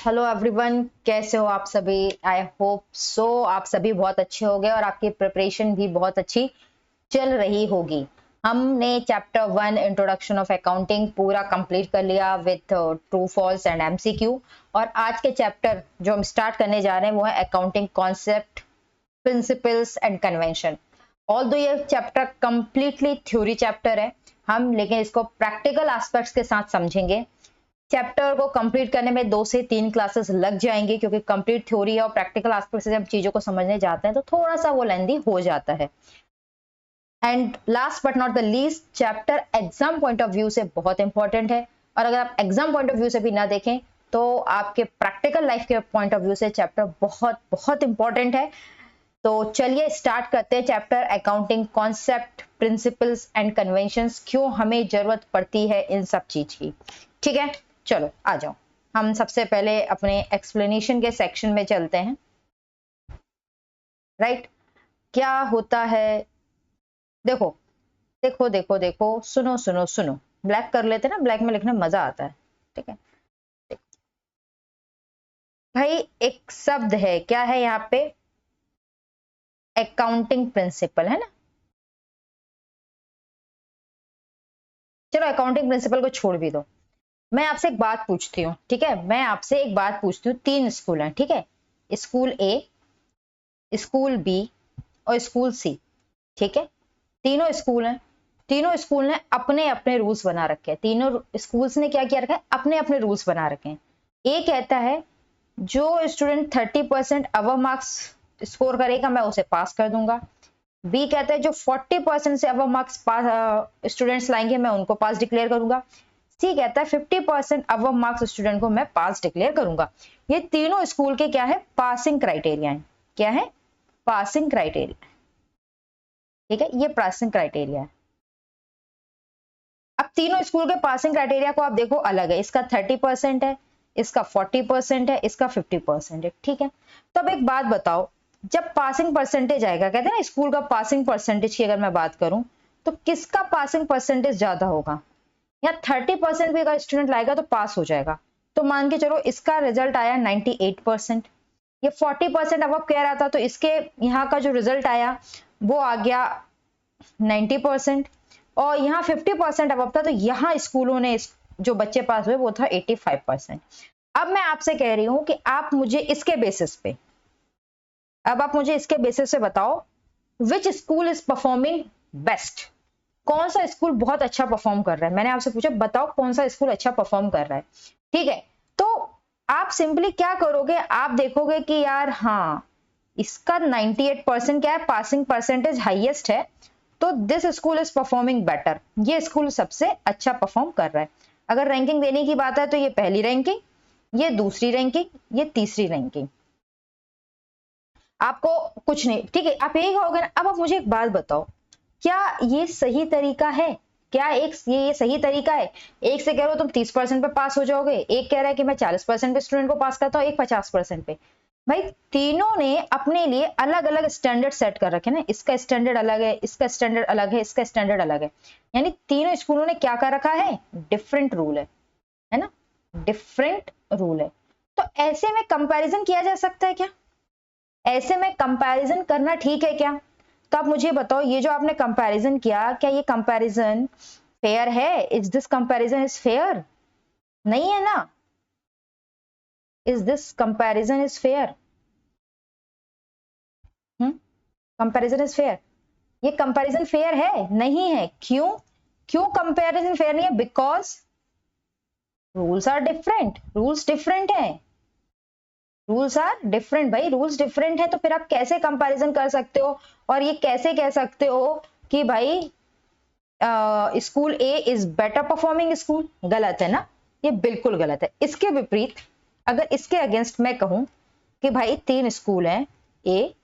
Hello everyone, कैसे हो आप सभी। आई होप सो आप सभी बहुत अच्छे होंगे और आपकी प्रिपरेशन भी बहुत अच्छी चल रही होगी। हमने चैप्टर 1 इंट्रोडक्शन ऑफ अकाउंटिंग पूरा कंप्लीट कर लिया with true false and MCQ. और आज के चैप्टर जो हम स्टार्ट करने जा रहे हैं वो है accounting concept, principles and convention. Although ये चैप्टर कंप्लीटली थ्योरी चैप्टर है, हम लेकिन इसको प्रैक्टिकल एस्पेक्ट्स के साथ समझेंगे। चैप्टर को कंप्लीट करने में 2 से 3 क्लासेस लग जाएंगे, क्योंकि कंप्लीट थ्योरी है और प्रैक्टिकल एस्पेक्ट से जब चीजों को समझने जाते हैं तो थोड़ा सा वो लेंदी हो जाता है। And last but not the least, chapter exam point of view से बहुत इंपॉर्टेंट है, और अगर आप एग्जाम पॉइंट ऑफ व्यू से भी ना देखें तो आपके प्रैक्टिकल लाइफ के पॉइंट ऑफ व्यू से चैप्टर बहुत बहुत इंपॉर्टेंट है। तो चलिए स्टार्ट करते हैं chapter accounting concept, principles and conventions. क्यों हमें जरूरत पड़ती है इन सब चीज की। ठीक है, चलो आ जाओ। हम सबसे पहले अपने एक्सप्लेनेशन के सेक्शन में चलते हैं। राइट, क्या होता है, देखो देखो देखो देखो, सुनो सुनो सुनो। ब्लैक कर लेते ना, ब्लैक में लिखने में मजा आता है। ठीक है भाई, एक शब्द है, क्या है यहाँ पे, अकाउंटिंग प्रिंसिपल है ना। चलो अकाउंटिंग प्रिंसिपल को छोड़ भी दो। मैं आपसे एक बात पूछती हूँ, ठीक है, मैं आपसे एक बात पूछती हूँ। 3 स्कूल हैं, ठीक है, स्कूल ए, स्कूल बी और स्कूल सी। ठीक है, तीनों स्कूल हैं, तीनों स्कूल ने अपने अपने रूल्स बना रखे हैं। तीनों स्कूल्स ने क्या किया रखा है, अपने अपने रूल्स बना रखे हैं। ए कहता है जो स्टूडेंट 30% अबव मार्क्स स्कोर करेगा मैं उसे पास कर दूंगा। बी कहता है जो 40% से अबव मार्क्स स्टूडेंट्स लाएंगे मैं उनको पास डिक्लेयर करूंगा। सी कहता है 50% अबव मार्क्स स्टूडेंट को मैं पास डिक्लेयर करूंगा। ये तीनों स्कूल के क्या है, पासिंग क्राइटेरिया है। क्या है, पासिंग क्राइटेरिया। ठीक है, ये पासिंग क्राइटेरिया है। अब तीनों स्कूल के पासिंग क्राइटेरिया को आप देखो अलग है, इसका 30% है, इसका 40% है, इसका 50% है। ठीक है, तो अब एक बात बताओ, जब पासिंग परसेंटेज आएगा, कहते हैं ना स्कूल का पासिंग परसेंटेज की अगर मैं बात करूं तो किसका पासिंग परसेंटेज ज्यादा होगा। यहाँ 30% भी अगर स्टूडेंट लाएगा तो पास हो जाएगा। तो मान के चलो इसका रिजल्ट आया 98%, ये 40% अब कह रहा था तो इसके यहाँ का जो रिजल्ट आया वो आ गया 90%, और यहाँ 50% अब था तो यहाँ स्कूलों ने जो बच्चे पास हुए वो था 85%। अब मैं आपसे कह रही हूं कि आप मुझे इसके बेसिस पे, अब आप मुझे इसके बेसिस पे बताओ विच स्कूल इज परफॉर्मिंग बेस्ट, कौन सा स्कूल बहुत अच्छा परफॉर्म कर रहा है। मैंने आपसे पूछा बताओ कौन सा स्कूल अच्छा परफॉर्म कर रहा है। ठीक है, तो आप सिंपली क्या करोगे, आप देखोगे कि यार हाँ इसका 98% क्या है, पासिंग परसेंटेज हाईएस्ट है, तो this school is performing better, ये स्कूल सबसे अच्छा परफॉर्म कर रहा है। अगर रैंकिंग देने की बात है तो ये पहली रैंकिंग, ये दूसरी रैंकिंग, ये तीसरी रैंकिंग। आपको कुछ नहीं, ठीक है, आप यही कहोगे ना। अब आप मुझे एक बात बताओ, क्या ये सही तरीका है, क्या एक ये सही तरीका है। एक से कह रहे हो तुम 30% पे पास हो जाओगे, एक कह रहा है कि मैं 40% पे स्टूडेंट को पास करता हूँ, एक 50% पे। भाई तीनों ने अपने लिए अलग अलग स्टैंडर्ड सेट कर रखे ना, इसका स्टैंडर्ड अलग है, इसका स्टैंडर्ड अलग है, इसका स्टैंडर्ड अलग है। यानी तीनों स्कूलों ने क्या कर रखा है, डिफरेंट रूल है ना, डिफरेंट रूल है। तो ऐसे में कंपैरिजन किया जा सकता है क्या, ऐसे में कंपैरिजन करना ठीक है क्या। तो आप मुझे बताओ ये जो आपने कंपैरिजन किया, क्या ये कंपैरिजन फेयर है, is this comparison is fair, नहीं है ना। Is this comparison is fair, comparison is fair, ये कंपैरिजन फेयर है नहीं है। क्यों, क्यों कंपैरिजन फेयर नहीं है, because rules are different, rules different है, रूल्स आर डिफरेंट। भाई रूल्स डिफरेंट है तो फिर आप कैसे कंपैरिजन कर सकते हो, और ये कैसे कह सकते हो कि भाई school A is better performing school, गलत है ना, ये बिल्कुल गलत है। इसके विपरीत अगर इसके अगेंस्ट मैं कहूं कि भाई 3 स्कूल हैं, ए,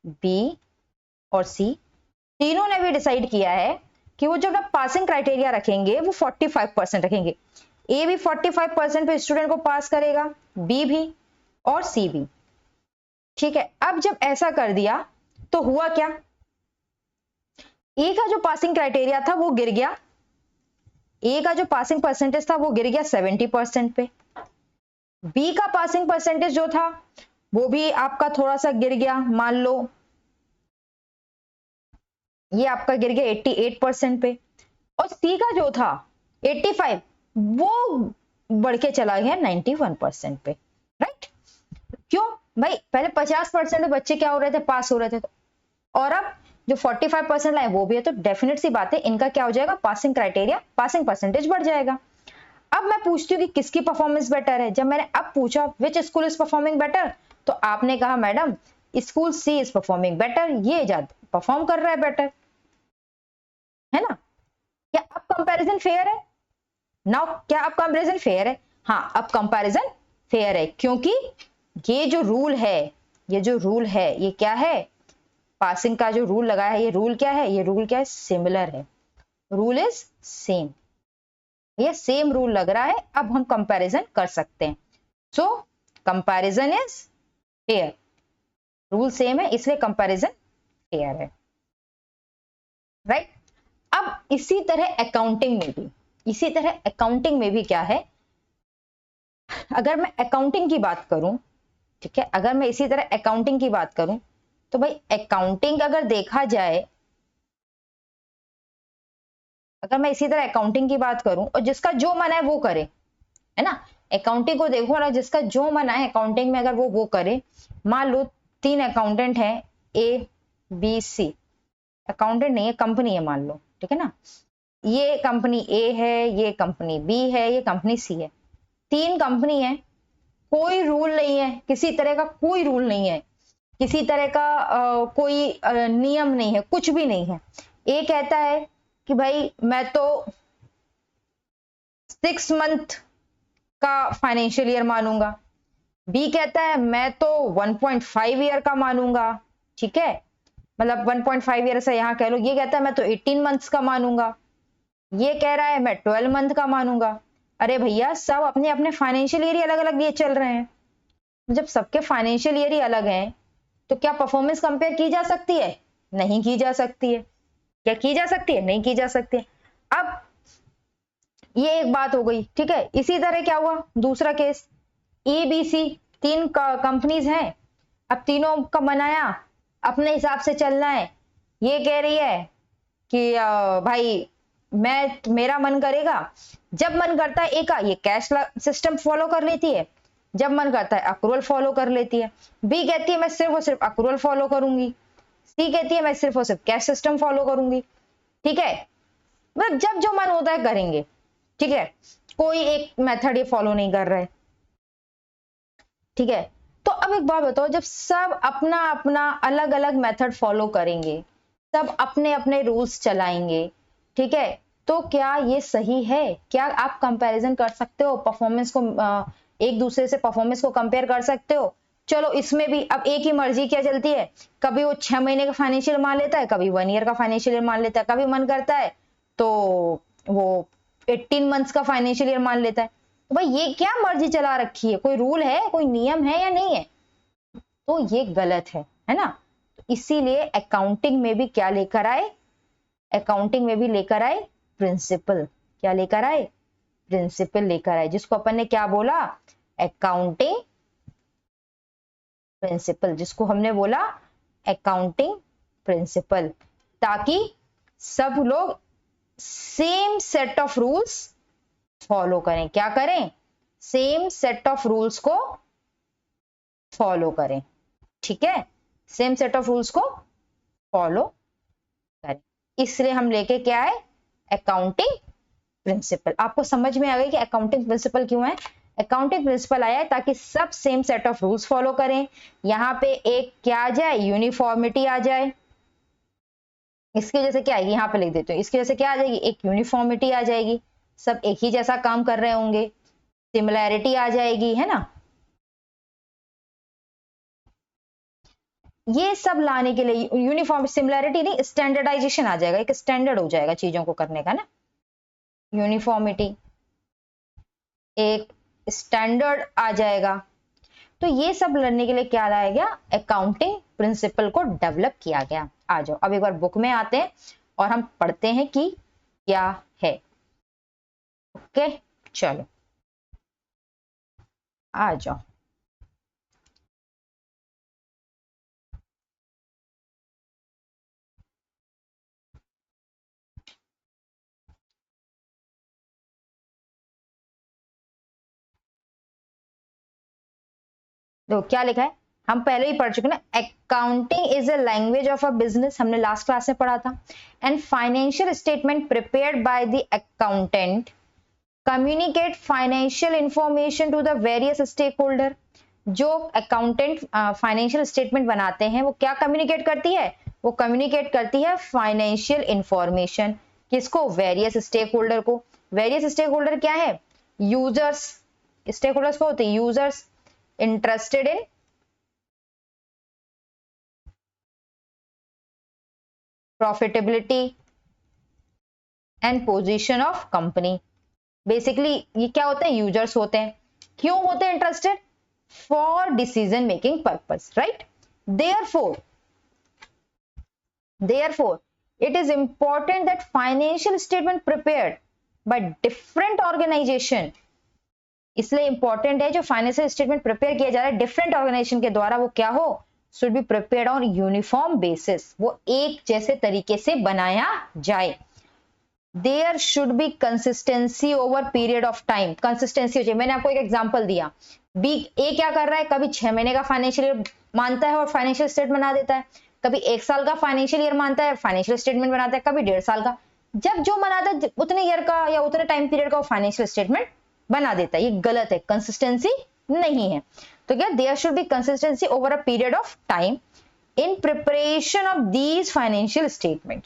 बी और सी, तीनों ने भी डिसाइड किया है कि वो जब पासिंग क्राइटेरिया रखेंगे वो 45% रखेंगे। ए भी 45% पे स्टूडेंट को पास करेगा, बी भी और सी भी। ठीक है, अब जब ऐसा कर दिया तो हुआ क्या, ए का जो पासिंग क्राइटेरिया था वो गिर गया, ए का जो पासिंग परसेंटेज था वो गिर गया 70% पे, बी का पासिंग परसेंटेज जो था वो भी आपका थोड़ा सा गिर गया, मान लो ये आपका गिर गया 88% पे, और सी का जो था 85 वो बढ़ के चला गया 91% पे, राइट। क्यों भाई, पहले 50% बच्चे क्या हो रहे थे, पास हो रहे थे, और अब जो 45% लाए वो भी है, तो डेफिनेट सी बात है इनका क्या हो जाएगा, पासिंग क्राइटेरिया, पासिंग परसेंटेज बढ़ जाएगा। अब मैं पूछती हूँ कि किसकी परफॉर्मेंस बेटर है। जब मैंने अब पूछा which school is performing better, तो आपने कहा madam school C is performing better, ये ज्यादा परफॉर्म कर रहा है बेटर, है ना। क्या अब कंपैरिजन फेयर है? नाउ क्या अब कंपैरिजन फेयर है? हाँ, अब कंपैरिजन फेयर है, क्योंकि ये जो रूल है, ये जो रूल है ये क्या है, पासिंग का जो रूल लगा है, ये रूल क्या है, ये रूल क्या है, सिमिलर है, रूल इज सेम, ये सेम रूल लग रहा है, अब हम कंपैरिजन कर सकते हैं। So comparison is fair, rule same है इसलिए कंपैरिजन फेयर है, राइट। अब इसी तरह अकाउंटिंग में भी, इसी तरह अकाउंटिंग में भी क्या है, अगर मैं अकाउंटिंग की बात करूं, ठीक है, अगर मैं इसी तरह अकाउंटिंग की बात करूं, तो भाई अकाउंटिंग अगर देखा जाए, अगर मैं इसी तरह अकाउंटिंग की बात करूं और जिसका जो मन है वो करे, है ना, अकाउंटिंग को देखो ना, जिसका जो मन है अकाउंटिंग में अगर वो करे, मान लो 3 अकाउंटेंट हैं, ए बी सी, अकाउंटेंट नहीं है, कंपनी है मान लो, ठीक है ना, ये कंपनी ए है, ये कंपनी बी है, ये कंपनी सी है, 3 कंपनी है, कोई रूल नहीं है, किसी तरह का कोई रूल नहीं है, किसी तरह का कोई नियम नहीं है, कुछ भी नहीं है। ए कहता है कि भाई मैं तो 6 मंथ का फाइनेंशियल ईयर मानूंगा, बी कहता है मैं तो 1.5 ईयर का मानूंगा, ठीक है, मतलब 1.5 ईयर से यहां कह लो, ये कहता है मैं तो 18 मंथ्स का मानूंगा, ये कह रहा है मैं 12 मंथ का मानूंगा। अरे भैया सब अपने अपने फाइनेंशियल ईयर ही अलग अलग ये चल रहे हैं, जब सबके फाइनेंशियल ईयर ही अलग हैं तो क्या परफॉर्मेंस कंपेयर की जा सकती है? नहीं की जा सकती है। क्या की जा सकती है? नहीं की जा सकती है। अब ये एक बात हो गई, ठीक है, इसी तरह क्या हुआ दूसरा केस, ईबीसी, 3 कंपनीज हैं, अब तीनों का बनाया, अपने हिसाब से चलना है, ये कह रही है कि भाई मैं, मेरा मन करेगा, जब मन करता है ए का ये कैश सिस्टम फॉलो कर लेती है, जब मन करता है अक्रूवल फॉलो कर लेती है, बी कहती है मैं सिर्फ और सिर्फ अक्रूवल फॉलो करूंगी, सी कहती है मैं सिर्फ और सिर्फ कैश सिस्टम फॉलो करूंगी, ठीक है, मतलब जब जो मन होता है करेंगे, ठीक है, कोई एक मेथड ये फॉलो नहीं कर रहे, ठीक है। तो अब एक बात बताओ, जब सब अपना अपना अलग अलग मेथड फॉलो करेंगे, सब अपने अपने रूल्स चलाएंगे, ठीक है, तो क्या ये सही है? क्या आप कंपैरिजन कर सकते हो परफॉर्मेंस को, एक दूसरे से परफॉर्मेंस को कंपेयर कर सकते हो? चलो इसमें भी अब एक ही मर्जी क्या चलती है, कभी वो 6 महीने का फाइनेंशियल मान लेता है, कभी 1 ईयर का फाइनेंशियल मान लेता है, कभी मन करता है तो वो 18 मंथ्स का फाइनेंशियल ईयर मान लेता है। तो भाई ये क्या मर्जी चला रखी है, कोई रूल है, कोई नियम है या नहीं है? तो ये गलत है ना। तो इसीलिए अकाउंटिंग में भी क्या लेकर आए, अकाउंटिंग में भी लेकर आए प्रिंसिपल, क्या लेकर आए, प्रिंसिपल लेकर आए, जिसको अपन ने क्या बोला, अकाउंटिंग प्रिंसिपल, जिसको हमने बोला अकाउंटिंग प्रिंसिपल, ताकि सब लोग same set of rules follow करें, क्या करें, सेम सेट ऑफ रूल्स को फॉलो करें, ठीक है, सेम सेट ऑफ रूल्स को फॉलो करें, इसलिए हम लेके क्या है, अकाउंटिंग प्रिंसिपल। आपको समझ में आ गई कि अकाउंटिंग प्रिंसिपल क्यों है? अकाउंटिंग प्रिंसिपल आया है ताकि सब same set of rules follow करें, यहां पे एक क्या आ जाए, यूनिफॉर्मिटी आ जाए, इसकी वजह से क्या आएगी, यहाँ पे लिख देते हो, इसकी वजह से क्या आ जाएगी, एक यूनिफॉर्मिटी आ जाएगी, सब एक ही जैसा काम कर रहे होंगे, सिमिलैरिटी आ जाएगी, है ना। ये सब लाने के लिए यूनिफॉर्म, सिमिलैरिटी नहीं, स्टैंडर्डाइजेशन आ जाएगा, एक स्टैंडर्ड हो जाएगा चीजों को करने का ना, यूनिफॉर्मिटी, एक स्टैंडर्ड आ जाएगा। तो ये सब लड़ने के लिए क्या लाया गया, अकाउंटिंग प्रिंसिपल को डेवलप किया गया। आ जाओ अब एक बार बुक में आते हैं और हम पढ़ते हैं कि क्या है। ओके चलो आ जाओ। देखो क्या लिखा है, हम पहले ही पढ़ चुके ना, accounting is a language of a business, हमने लास्ट क्लास में पढ़ा था। And financial statement prepared by the accountant communicate financial information to the various stakeholder. जो अकाउंटेंट फाइनेंशियल स्टेटमेंट बनाते हैं वो क्या कम्युनिकेट करती है, वो कम्युनिकेट करती है फाइनेंशियल इंफॉर्मेशन, किसको, वेरियस स्टेक होल्डर को। वेरियस स्टेक होल्डर क्या है, यूजर्स। स्टेक होल्डर्स को होते हैं users, interested in profitability and position of company. Basically ये क्या होते हैं, यूजर्स होते हैं। क्यों होते हैं interested, for decision making purpose, right. Therefore therefore it is important that financial statement prepared by different organization, इसलिए इंपॉर्टेंट है जो फाइनेंशियल स्टेटमेंट प्रिपेयर किया जा रहा है डिफरेंट ऑर्गेनाइजेशन के द्वारा, वो क्या हो, should be prepared on uniform basis, वो एक जैसे तरीके से बनाया जाए। There should be consistency over period of time, consistency हो जाए। मैंने आपको एक एग्जांपल दिया, बी ए क्या कर रहा है, कभी 6 महीने का फाइनेंशियल ईयर मानता है और फाइनेंशियल स्टेटमेंट बना देता है, कभी 1 साल का फाइनेंशियल ईयर मानता है फाइनेंशियल स्टेटमेंट बनाता है, कभी 1.5 साल का। जब जो बनाता है उतने ईयर का या उतने टाइम पीरियड का वो फाइनेंशियल स्टेटमेंट बना देता है, ये गलत है, कंसिस्टेंसी नहीं है। तो क्या, there should be consistency over a period of time in preparation of these financial statement,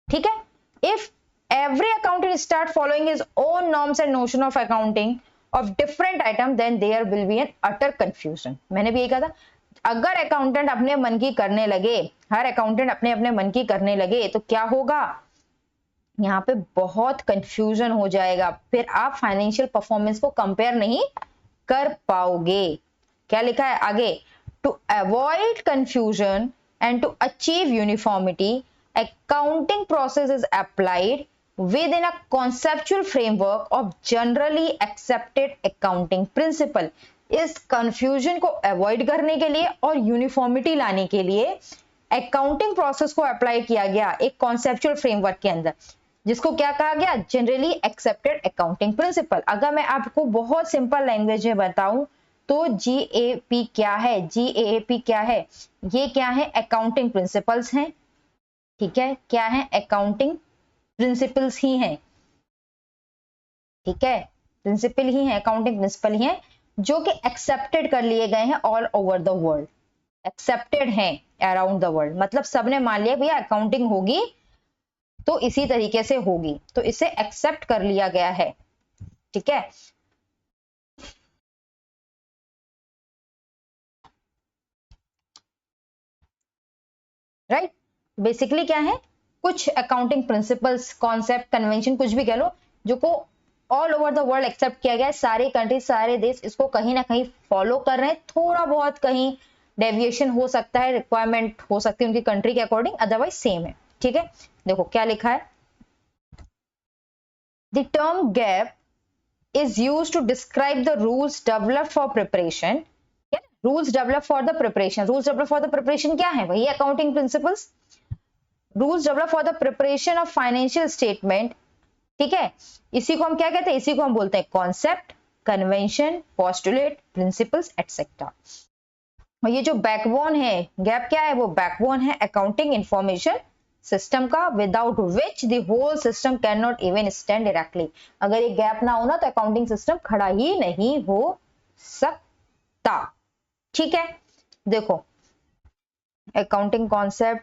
ठीक है। If every accountant start following his own norms and notion of accounting of different item, then there will be an utter confusion। मैंने भी यही कहा था, अगर accountant अपने मन की करने लगे, हर अकाउंटेंट अपने अपने मन की करने लगे, तो क्या होगा, यहाँ पे बहुत कंफ्यूजन हो जाएगा, फिर आप फाइनेंशियल परफॉर्मेंस को कंपेयर नहीं कर पाओगे। क्या लिखा है आगे, to avoid confusion and to achieve uniformity accounting process is applied within a conceptual framework of generally accepted accounting principle। इस कंफ्यूजन को अवॉइड करने के लिए और यूनिफॉर्मिटी लाने के लिए अकाउंटिंग प्रोसेस को अप्लाई किया गया एक कॉन्सेप्चुअल फ्रेमवर्क के अंदर, जिसको क्या कहा गया, जनरली एक्सेप्टेड अकाउंटिंग प्रिंसिपल। अगर मैं आपको बहुत सिंपल लैंग्वेज में बताऊं तो जीएपी क्या है, जीएपी क्या है, ये क्या है, अकाउंटिंग प्रिंसिपल्स हैं, ठीक है, क्या है, अकाउंटिंग प्रिंसिपल्स ही हैं, ठीक है, प्रिंसिपल ही है, अकाउंटिंग प्रिंसिपल ही है, जो कि एक्सेप्टेड कर लिए गए हैं all over the world, accepted हैं अराउंड द वर्ल्ड, मतलब सबने मान लिया भैया अकाउंटिंग होगी तो इसी तरीके से होगी, तो इसे एक्सेप्ट कर लिया गया है, ठीक है। राइट, बेसिकली क्या है, कुछ अकाउंटिंग प्रिंसिपल्स, कॉन्सेप्ट, कन्वेंशन, कुछ भी कह लो, जो को all over the world accept किया गया है, सारे कंट्री, सारे देश इसको कहीं ना कहीं फॉलो कर रहे हैं, थोड़ा बहुत कहीं डेविएशन हो सकता है, रिक्वायरमेंट हो सकती है उनकी कंट्री के अकॉर्डिंग, अदरवाइज सेम है, ठीक है। देखो क्या लिखा है, the term gap is used to describe the rules developed for preparation, rules developed for the preparation, rules developed for the preparation क्या है, वही accounting principles, rules developed for the preparation of financial statement, ठीक है। इसी को हम क्या कहते हैं, इसी को हम बोलते हैं concept, convention, postulate, principles etcetera. और ये जो बैकबोन है, गैप क्या है, वो बैकबोन है अकाउंटिंग इंफॉर्मेशन सिस्टम का, without which the whole system can not even stand directly. अगर ये गैप ना हो ना तो अकाउंटिंग सिस्टम खड़ा ही नहीं हो सकता, ठीक है। देखो अकाउंटिंग कॉन्सेप्ट,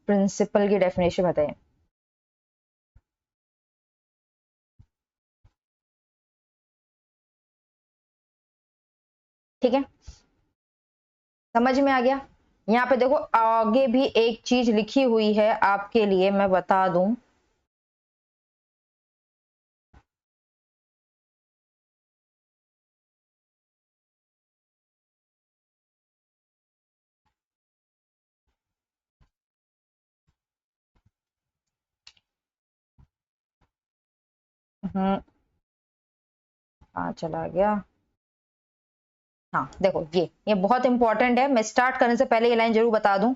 प्रिंसिपल की डेफिनेशन बताइए। ठीक है, समझ में आ गया। यहाँ पे देखो आगे भी एक चीज लिखी हुई है आपके लिए, मैं बता दूं, हाँ चला गया, हाँ देखो ये बहुत इंपॉर्टेंट है, मैं स्टार्ट करने से पहले ये लाइन जरूर बता दूं।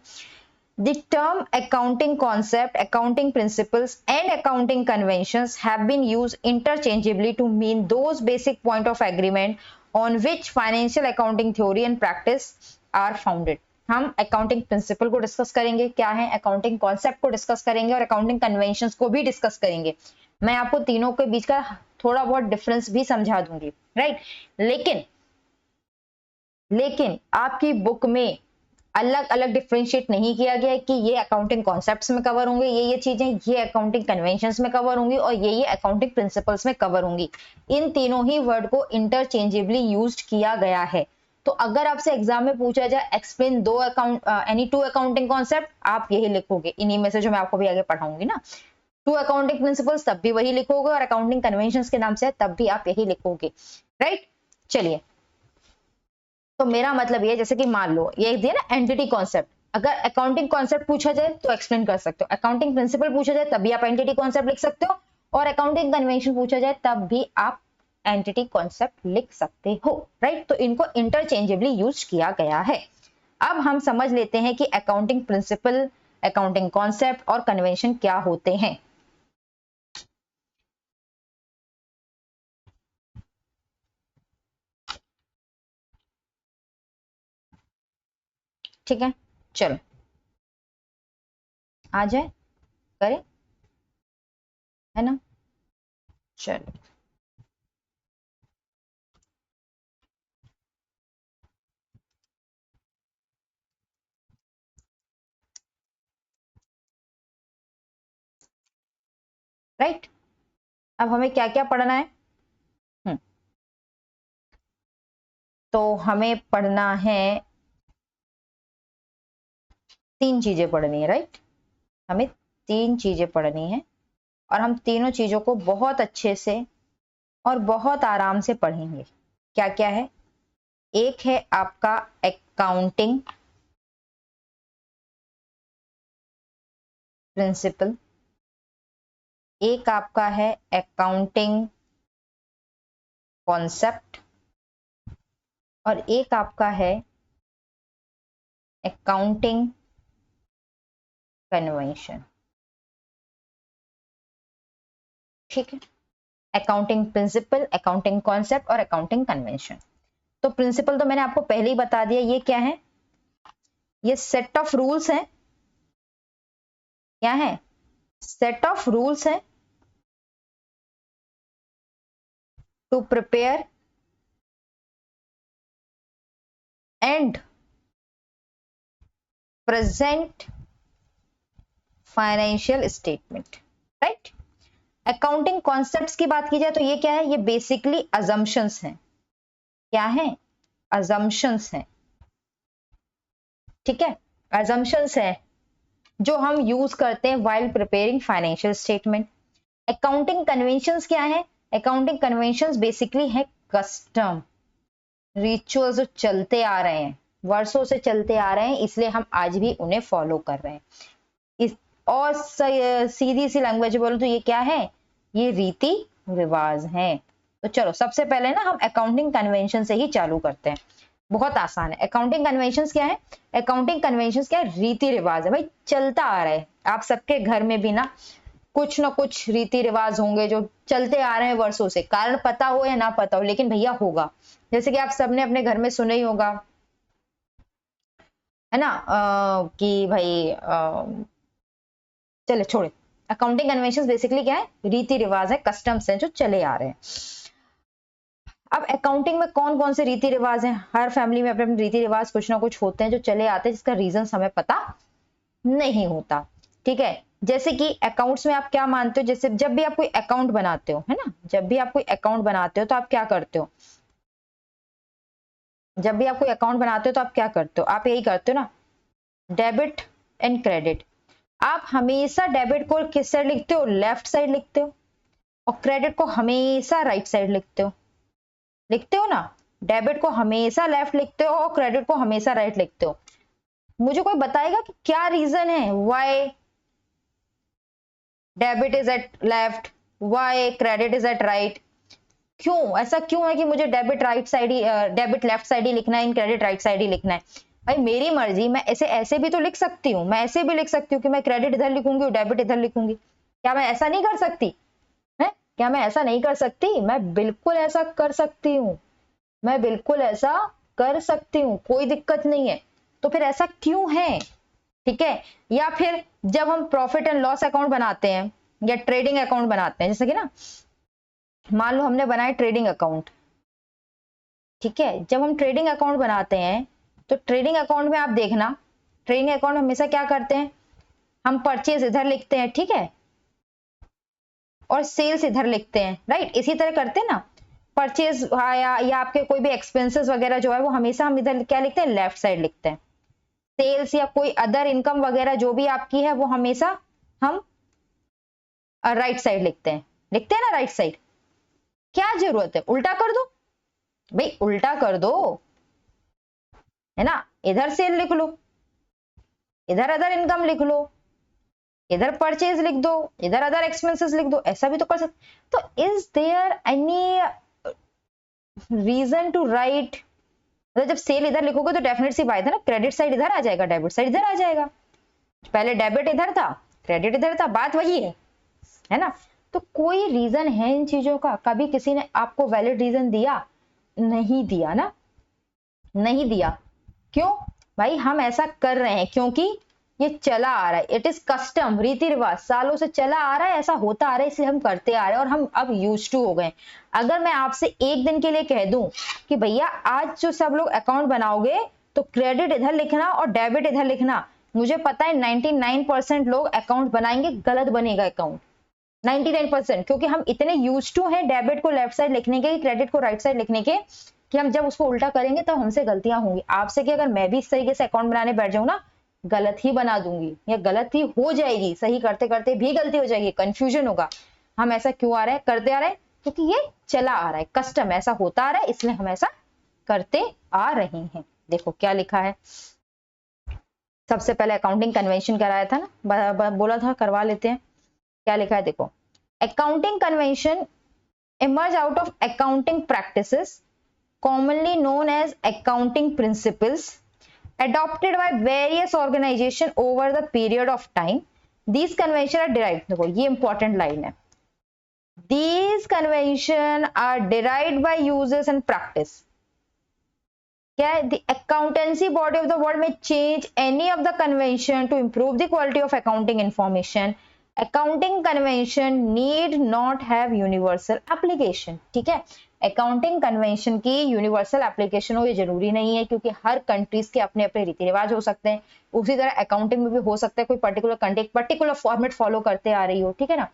The term accounting concept, accounting principles, and accounting conventions have been used interchangeably to mean those basic point of agreement on which financial accounting theory and practice are founded. हम accounting principle को discuss करेंगे, क्या है accounting concept को discuss करेंगे और accounting conventions को भी डिस्कस करेंगे। मैं आपको तीनों के बीच का थोड़ा बहुत डिफरेंस भी समझा दूंगी, राइट। लेकिन आपकी बुक में अलग अलग डिफरेंशिएट नहीं किया गया है कि ये अकाउंटिंग कॉन्सेप्ट्स में कवर होंगे, ये चीजें ये अकाउंटिंग कन्वेंशंस में कवर होंगी और ये अकाउंटिंग प्रिंसिपल्स में कवर होंगी। इन तीनों ही वर्ड को इंटरचेंजेबली यूज्ड किया गया है। तो अगर आपसे एग्जाम में पूछा जाए explain any two accounting concept, आप यही लिखोगे, इन्हीं में से जो मैं आपको भी आगे पढ़ाऊंगी ना। टू अकाउंटिंग प्रिंसिपल्स तब भी वही लिखोगे और अकाउंटिंग कन्वेंशंस के नाम से तब भी आप यही लिखोगे, राइट। चलिए, तो मेरा मतलब ये, जैसे कि मान लो ये दिया ना एंटिटी कॉन्सेप्ट, अगर अकाउंटिंग कॉन्सेप्ट पूछा जाए तो एक्सप्लेन कर सकते हो, अकाउंटिंग प्रिंसिपल पूछा जाए तब भी आप एंटिटी कॉन्सेप्ट लिख सकते हो, और अकाउंटिंग कन्वेंशन पूछा जाए तब भी आप एंटिटी कॉन्सेप्ट लिख सकते हो, राइट। तो इनको इंटरचेंजेबली यूज किया गया है। अब हम समझ लेते हैं कि अकाउंटिंग प्रिंसिपल, अकाउंटिंग कॉन्सेप्ट और कन्वेंशन क्या होते हैं। ठीक है, चलो आ जाए, करें, है ना। चलो, राइट। अब हमें क्या क्या पढ़ना है? तो हमें पढ़ना है, तीन चीजें पढ़नी है, राइट। हमें तीन चीजें पढ़नी है और हम तीनों चीजों को बहुत अच्छे से और बहुत आराम से पढ़ेंगे। क्या क्या है? एक है आपका अकाउंटिंग प्रिंसिपल, एक आपका है अकाउंटिंग कॉन्सेप्ट और एक आपका है अकाउंटिंग कन्वेंशन। ठीक है, अकाउंटिंग प्रिंसिपल, अकाउंटिंग कॉन्सेप्ट और अकाउंटिंग कन्वेंशन। तो प्रिंसिपल तो मैंने आपको पहले ही बता दिया, ये क्या है? ये सेट ऑफ रूल्स है। क्या है? सेट ऑफ रूल्स है to prepare and present financial statement, right. Accounting concepts की बात की जाए तो ये क्या है? ये बेसिकली अजम्पशंस हैं। क्या है? अजम्पशंस हैं। ठीक है, अजम्पशंस है जो हम यूज करते हैं while preparing financial statement. Accounting conventions क्या है? अकाउंटिंग कन्वेंशंस बेसिकली है कस्टम, रिचुअल्स जो चलते आ रहे हैं, वर्षों से चलते आ रहे हैं, इसलिए हम आज भी उन्हें फॉलो कर रहे हैं। और सीधी सी लैंग्वेज बोलो तो ये क्या है? ये रीति रिवाज है। तो चलो सबसे पहले ना हम अकाउंटिंग कन्वेंशन से ही चालू करते हैं, बहुत आसान है। अकाउंटिंग कन्वेंशंस क्या है? अकाउंटिंग कन्वेंशंस क्या है? रीति रिवाज है भाई, चलता आ रहा है। आप सबके घर में भी ना कुछ रीति रिवाज होंगे जो चलते आ रहे हैं वर्षों से, कारण पता हो या ना पता हो, लेकिन भैया होगा। जैसे कि आप सबने अपने घर में सुना ही होगा, है ना, कि भाई चले छोड़े। अकाउंटिंग कन्वेंशंस बेसिकली क्या है? रीति रिवाज है, कस्टम्स हैं जो चले आ रहे हैं। अब अकाउंटिंग में कौन कौन से रीति रिवाज हैं? हर फैमिली में अपने अपने रीति रिवाज कुछ ना कुछ होते हैं जो चले आते हैं, जिसका रीजन हमें पता नहीं होता। ठीक है, जैसे कि अकाउंट्स में आप क्या मानते हो? जैसे जब भी आप कोई अकाउंट बनाते हो, है ना, जब भी आप कोई अकाउंट बनाते हो तो आप क्या करते हो? जब भी आप कोई अकाउंट बनाते हो तो आप क्या करते हो? आप यही करते हो ना, डेबिट एंड क्रेडिट। आप हमेशा डेबिट को किस साइड लिखते हो? लेफ्ट साइड लिखते हो, और क्रेडिट को हमेशा राइट साइड लिखते हो ना। डेबिट को हमेशा लेफ्ट लिखते हो और क्रेडिट को हमेशा राइट लिखते हो। मुझे कोई बताएगा कि क्या रीजन है why debit is at left, why credit is at right? क्यों ऐसा क्यों है कि मुझे डेबिट राइट साइड ही डेबिट लेफ्ट साइड ही लिखना है, इन क्रेडिट राइट साइड ही लिखना है? भाई मेरी मर्जी, मैं ऐसे ऐसे भी तो लिख सकती हूँ, मैं ऐसे भी लिख सकती हूँ कि मैं क्रेडिट इधर लिखूंगी और डेबिट इधर लिखूंगी। क्या मैं ऐसा नहीं कर सकती है? क्या मैं ऐसा नहीं कर सकती? मैं बिल्कुल ऐसा कर सकती हूँ, मैं बिल्कुल ऐसा कर सकती हूँ, कोई दिक्कत नहीं है। तो फिर ऐसा क्यों है? ठीक है। या फिर जब हम प्रॉफिट एंड लॉस अकाउंट बनाते हैं या ट्रेडिंग अकाउंट बनाते हैं, जैसे कि ना मान लो हमने बनाया ट्रेडिंग अकाउंट, ठीक है, जब हम ट्रेडिंग अकाउंट बनाते हैं तो ट्रेडिंग अकाउंट में आप देखना, ट्रेडिंग अकाउंट में हमेशा क्या करते हैं, हम परचेज इधर लिखते हैं, ठीक है, और सेल्स इधर लिखते हैं, राइट, इसी तरह करते हैं ना। परचेज या आपके कोई भी एक्सपेंसेस वगैरह जो है वो हमेशा हम इधर क्या लिखते हैं, लेफ्ट साइड लिखते हैं। सेल्स या कोई अदर इनकम वगैरह जो भी आपकी है वो हमेशा हम राइट साइड लिखते हैं, ना राइट साइड। क्या जरूरत है, उल्टा कर दो भाई, उल्टा कर दो, है ना, इधर सेल लिख लो, इधर अदर इनकम लिख लो, इधर परचेज लिख दो, इधर अदर एक्सपेंसेस लिख दो, ऐसा भी तो कर सकते। तो is there any reason to write, मतलब जब सेल इधर लिखोगे तो डेफिनेट सी बात है ना, क्रेडिट साइड इधर आ जाएगा, डेबिट साइड इधर आ जाएगा। पहले डेबिट इधर था, क्रेडिट इधर था, बात वही है ना। तो कोई रीजन है इन चीजों का? कभी किसी ने आपको वैलिड रीजन दिया? नहीं दिया ना, नहीं दिया। क्यों भाई, हम ऐसा कर रहे हैं क्योंकि ये चला आ रहा है, इट इज कस्टम, रीति रिवाज, सालों से चला आ रहा है, ऐसा होता आ रहा है, इसलिए हम करते आ रहे हैं और हम अब यूज टू हो गए। अगर मैं आपसे एक दिन के लिए कह दूं कि भैया आज जो सब लोग अकाउंट बनाओगे तो क्रेडिट इधर लिखना और डेबिट इधर लिखना, मुझे पता है 99% लोग अकाउंट बनाएंगे, गलत बनेगा अकाउंट 99%, क्योंकि हम इतने यूज टू हैं डेबिट को लेफ्ट साइड लिखने के, क्रेडिट को राइट साइड लिखने के, कि हम जब उसको उल्टा करेंगे तब हमसे गलतियां होंगी। आपसे कि अगर मैं भी इस तरीके से अकाउंट बनाने बैठ जाऊं ना, गलत ही बना दूंगी या गलत ही हो जाएगी, सही करते करते भी गलती हो जाएगी, कंफ्यूजन होगा। हम ऐसा क्यों आ रहे हैं, करते आ रहे हैं क्योंकि ये चला आ रहा है, कस्टम ऐसा होता आ रहा है, इसलिए हम ऐसा करते आ रहे हैं। देखो क्या लिखा है, सबसे पहले अकाउंटिंग कन्वेंशन कराया था ना, बोला था करवा लेते हैं। क्या लिखा है देखो, accounting convention emerge out of accounting practices commonly known as accounting principles adopted by various organizations over the period of time. These conventions are derived, देखो ये इंपॉर्टेंट लाइन है, these conventions are derived by uses and practice. क्या है, the accountancy body of the world may change any of the convention to improve the quality of accounting information. Accounting convention need not have universal application, ठीक है, accounting convention की universal application हो ये जरूरी नहीं है, क्योंकि हर कंट्रीज के अपने अपने रीति रिवाज हो सकते हैं। उसी तरह अकाउंटिंग में भी हो सकता है कोई particular country particular format follow करते आ रही हो, ठीक है ना।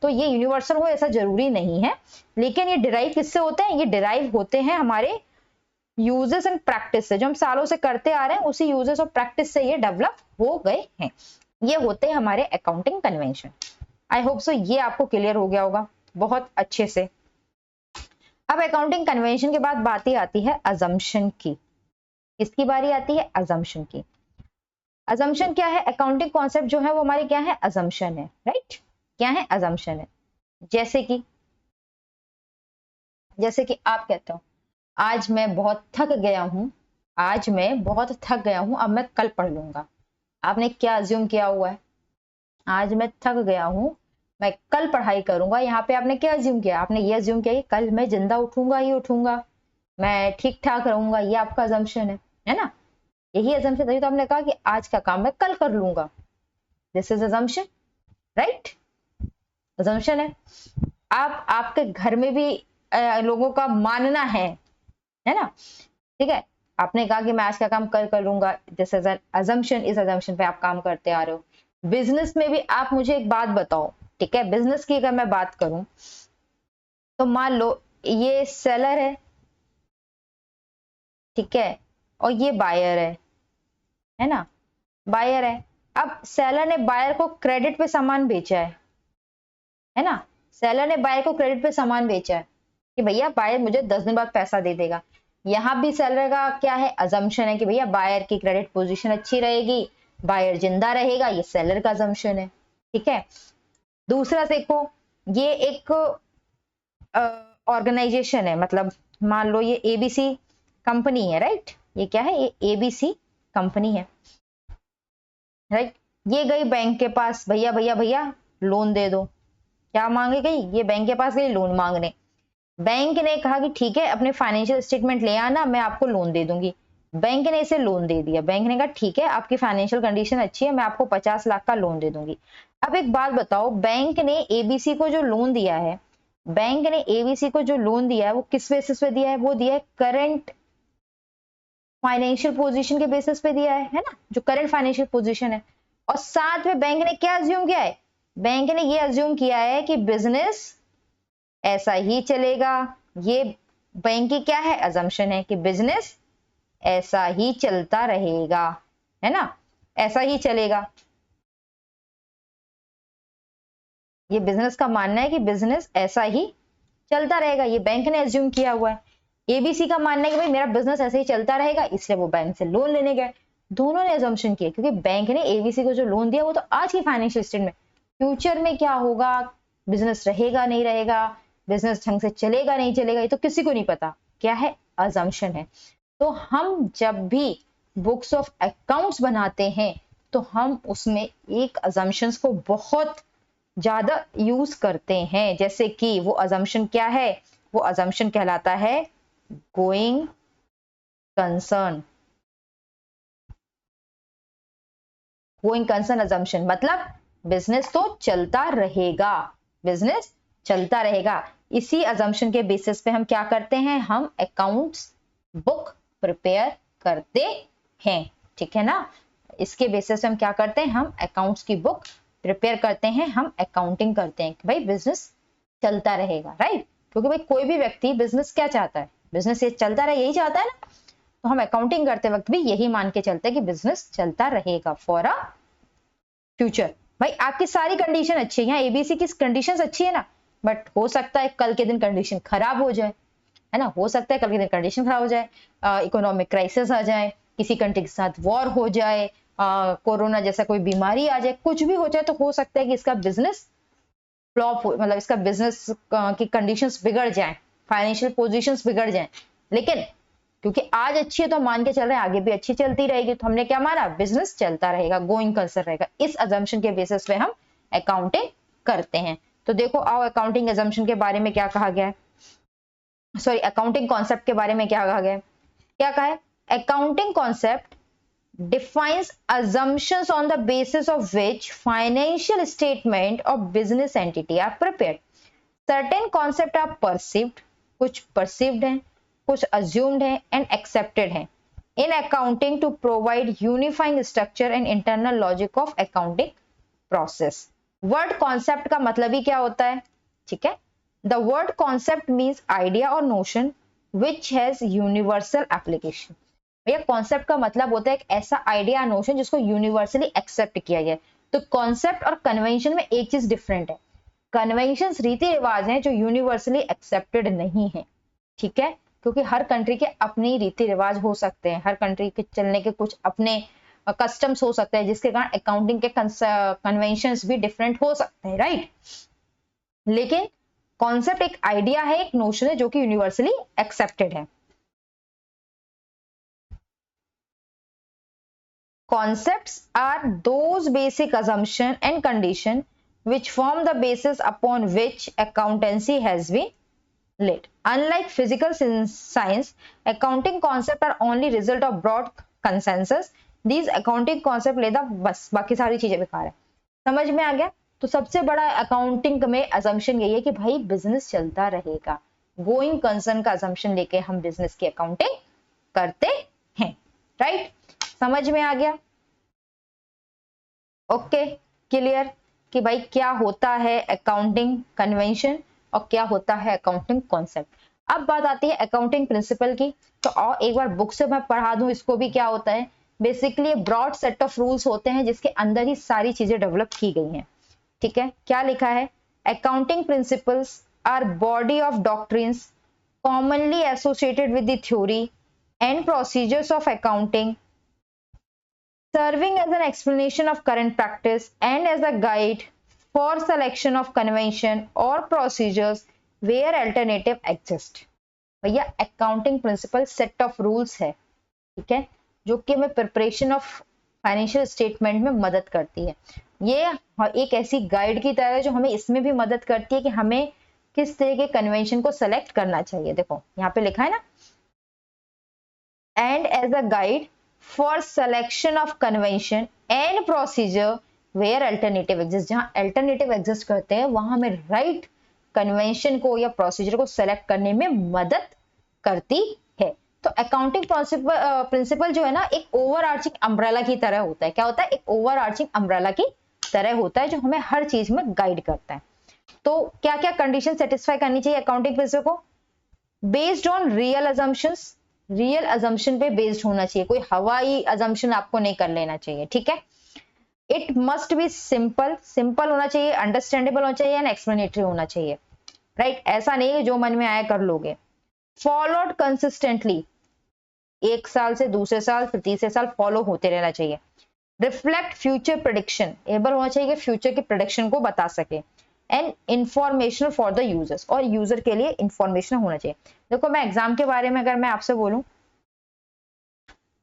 तो ये यूनिवर्सल हो ऐसा जरूरी नहीं है, लेकिन ये डिराइव किससे होते हैं, ये डिराइव होते हैं हमारे यूजेस एंड प्रैक्टिस से, जो हम सालों से करते आ रहे हैं, उसी यूजेस और प्रैक्टिस से ये डेवलप हो गए हैं। ये होते हैं हमारे accounting convention. I hope so ये आपको क्लियर हो गया होगा बहुत अच्छे से। अब अकाउंटिंग कन्वेंशन के बाद बात ही आती है अजम्पशन की। किसकी बारी आती है, अजम्पशन की। अजम्पशन क्या है, अकाउंटिंग कॉन्सेप्ट जो है वो हमारी क्या है, अजम्पशन है, राइट, क्या है, अजम्पशन है। जैसे कि आप कहते हो आज मैं बहुत थक गया हूं, आज मैं बहुत थक गया हूं, अब मैं कल पढ़ लूंगा। आपने क्या अज्यूम किया हुआ है, आज मैं थक गया हूं, मैं कल पढ़ाई करूंगा। यहाँ पे आपने क्या अज्यूम किया, आपने ये अज्यूम किया कि कल मैं जिंदा उठूंगा ही उठूंगा, मैं ठीक ठाक रहूंगा, ये आपका अजम्पशन है ना, यही अजम्पशन। तभी तो आपने कहा कि आज का काम मैं कल कर लूंगा, this is assumption, right, assumption है। आप आपके घर में भी लोगों का मानना है ना, ठीक है, आपने कहा कि मैं आज का काम कल कर लूंगा, दिस इज एन अजम्पशन, इस अजम्पशन पे आप काम करते आ रहे हो। बिजनेस में भी आप मुझे एक बात बताओ, ठीक है, बिजनेस की अगर मैं बात करूं तो मान लो ये सेलर है, ठीक है, और ये बायर है ना, बायर है। अब सेलर ने बायर को क्रेडिट पे सामान बेचा है ना, सेलर ने बायर को क्रेडिट पे सामान बेचा है कि भैया बायर मुझे 10 दिन बाद पैसा दे देगा। यहां भी सेलर का क्या है, अजम्पशन है कि भैया बायर की क्रेडिट पोजीशन अच्छी रहेगी, बायर जिंदा रहेगा, ये सेलर का अजम्पशन है, ठीक है। दूसरा देखो, ये एक ऑर्गेनाइजेशन है, मतलब मान लो ये एबीसी कंपनी है, राइट, ये क्या है, ये एबीसी कंपनी है, राइट। ये गई बैंक के पास, भैया भैया भैया लोन दे दो। क्या मांगे गई, ये बैंक के पास गई लोन मांगने। बैंक ने कहा कि ठीक है अपने फाइनेंशियल स्टेटमेंट ले आना, मैं आपको लोन दे दूंगी। बैंक ने इसे लोन दे दिया। बैंक ने कहा ठीक है आपकी फाइनेंशियल कंडीशन अच्छी है, मैं आपको 50 लाख का लोन दे दूंगी। अब एक बात बताओ, बैंक ने एबीसी को जो लोन दिया है, बैंक ने एबीसी को जो लोन दिया है वो किस बेसिस पे दिया है, वो दिया है करंट फाइनेंशियल पोजीशन के बेसिस पे दिया है ना, जो करंट फाइनेंशियल पोजीशन है। और साथ में बैंक ने क्या अज्यूम किया है, बैंक ने ये अज्यूम किया है कि बिजनेस ऐसा ही चलेगा। ये बैंक की क्या है, अजम्पशन है कि बिजनेस ऐसा ही चलता रहेगा, है ना, ऐसा ही चलेगा। ये बिजनेस का मानना है कि बिजनेस ऐसा ही चलता रहेगा, ये बैंक ने अज्यूम किया हुआ है। एबीसी का मानना है कि भाई मेरा बिजनेस ऐसे ही चलता रहेगा, इसलिए वो बैंक से लोन लेने गए। दोनों ने अजम्पशन किए, क्योंकि बैंक ने एबीसी को जो लोन दिया वो तो आज की फाइनेंशियल स्टेट में, फ्यूचर में क्या होगा, बिजनेस रहेगा नहीं रहेगा, बिजनेस ढंग से चलेगा नहीं चलेगा, ये तो किसी को नहीं पता, क्या है, अजम्पशन है। तो हम जब भी बुक्स ऑफ अकाउंट्स बनाते हैं तो हम उसमें एक अजम्पशंस को बहुत ज्यादा यूज करते हैं, जैसे कि वो अजम्पशन क्या है, वो अजम्पशन कहलाता है going concern. Going concern assumption मतलब बिजनेस तो चलता रहेगा, बिजनेस चलता रहेगा। इसी अजम्पशन के बेसिस पे हम क्या करते हैं, हम अकाउंट्स बुक प्रिपेयर करते हैं, ठीक है ना। इसके बेसिस पे हम क्या करते हैं, हम अकाउंट्स की बुक प्रिपेयर करते हैं, हम अकाउंटिंग करते हैं कि भाई बिजनेस चलता रहेगा, राइट। क्योंकि भाई कोई भी व्यक्ति बिजनेस क्या चाहता है, बिजनेस ये चलता रहे, यही चाहता है ना। तो हम अकाउंटिंग करते वक्त भी यही मान के चलते हैं कि बिजनेस चलता रहेगा फॉर अ फ्यूचर। भाई आपकी सारी कंडीशन अच्छी है, यहाँ एबीसी की कंडीशन अच्छी है ना, बट हो सकता है कल के दिन कंडीशन खराब हो जाए, है ना, हो सकता है कल के दिन कंडीशन खराब हो जाए, इकोनॉमिक क्राइसिस आ जाए, किसी कंट्री के साथ वॉर हो जाए, कोरोना जैसा कोई बीमारी आ जाए, कुछ भी हो जाए, तो हो सकता है कि इसका बिजनेस फ्लॉप हो, मतलब इसका बिजनेस की कंडीशंस बिगड़ जाए, फाइनेंशियल पोजीशंस बिगड़ जाए। लेकिन क्योंकि आज अच्छी है तो मान के चल रहे हैं आगे भी अच्छी चलती रहेगी, तो हमने क्या माना, बिजनेस चलता रहेगा, गोइंग कंसर्न रहेगा। इस अजम्पशन के बेसिस पे हम अकाउंटिंग करते हैं। तो देखो आओ अकाउंटिंग अजम्पशन के बारे में क्या कहा गया है, सॉरी अकाउंटिंग कॉन्सेप्ट के बारे में क्या कहा गया है, क्या कहा है, accounting concept defines assumptions on the basis of which financial statement of business entity are prepared. Certain concepts are perceived, कुछ perceived हैं, कुछ assumed हैं and accepted हैं in accounting to provide unifying structure and internal logic of accounting process. Word concept का मतलब ही क्या होता है, ठीक है, the word concept means idea or notion which has universal application. भैया कॉन्सेप्ट का मतलब होता है एक ऐसा आइडिया नोशन जिसको यूनिवर्सली एक्सेप्ट किया गया है। तो कॉन्सेप्ट और कन्वेंशन में एक चीज डिफरेंट है, कन्वेंशन रीति रिवाज हैं जो यूनिवर्सली एक्सेप्टेड नहीं है, ठीक है, क्योंकि हर कंट्री के अपने रीति रिवाज हो सकते हैं, हर कंट्री के चलने के कुछ अपने कस्टम्स हो सकते हैं, जिसके कारण अकाउंटिंग के कन्वेंशंस भी डिफरेंट हो सकते हैं, राइट। लेकिन कॉन्सेप्ट एक आइडिया है, एक नोशन है जो कि यूनिवर्सली एक्सेप्टेड है। Concepts are those basic assumptions and conditions which form the basis upon which accountancy has been laid. Unlike physical science, accounting concepts are only result of broad consensus. These accounting concepts ले दा बस, बाकी सारी चीजें बेकार है। समझ में आ गया। तो सबसे बड़ा अकाउंटिंग में assumption यही है कि भाई बिजनेस चलता रहेगा, गोइंग कंसर्न का assumption लेके हम बिजनेस की अकाउंटिंग करते हैं, राइट। समझ में आ गया, ओके क्लियर कि भाई क्या होता है अकाउंटिंग कन्वेंशन और क्या होता है अकाउंटिंग कॉन्सेप्ट। अब बात आती है अकाउंटिंग प्रिंसिपल की, तो और एक बार बुक से मैं पढ़ा दूं इसको भी, क्या होता है basically broad set of rules होते हैं जिसके अंदर ही सारी चीजें डेवलप की गई हैं, ठीक है। क्या लिखा है, accounting principles our body of doctrines commonly associated with the theory and procedures of accounting, serving as an explanation of current practice and as a guide for selection of convention or procedures where alternative exist. भैया accounting principle set of rules है, ठीक है, जो कि हमें preparation of financial statement में मदद करती है। ये एक ऐसी गाइड की तरह है जो हमें इसमें भी मदद करती है कि हमें किस तरह के कन्वेंशन को सेलेक्ट करना चाहिए। देखो यहाँ पे लिखा है ना, and as a guide for selection of convention and procedure where alternative exist. जहां अल्टरनेटिव एग्जिस्ट करते हैं वहां हमें राइट कन्वेंशन को या प्रोसीजर को सेलेक्ट करने में मदद करती है। तो अकाउंटिंग प्रिंसिपल जो है ना, एक ओवर आर्चिंग अम्ब्रेला की तरह होता है। क्या होता है? एक ओवर आर्चिंग अम्ब्रेला की तरह होता है जो हमें हर चीज में गाइड करता है। तो क्या क्या कंडीशन सेटिस्फाई करनी चाहिए अकाउंटिंग प्रिंसिपल को? Based on real assumptions, real assumption पे बेस्ड होना चाहिए, कोई हवाई अजम्पशन आपको नहीं कर लेना चाहिए, ठीक है। It must be simple, simple होना चाहिए, अंडरस्टैंडेबल होना चाहिए एंड एक्सप्लेनेटरी होना चाहिए, राइट। ऐसा नहीं है जो मन में आया कर लोगे। फॉलोड कंसिस्टेंटली, एक साल से दूसरे साल फिर तीसरे साल फॉलो होते रहना चाहिए। रिफ्लेक्ट फ्यूचर प्रेडिक्शन, एबल होना चाहिए कि फ्यूचर की प्रेडिक्शन को बता सके। And informational for the users, और यूजर के लिए इंफॉर्मेशन होना चाहिए। देखो मैं एग्जाम के बारे में अगर मैं आपसे बोलूं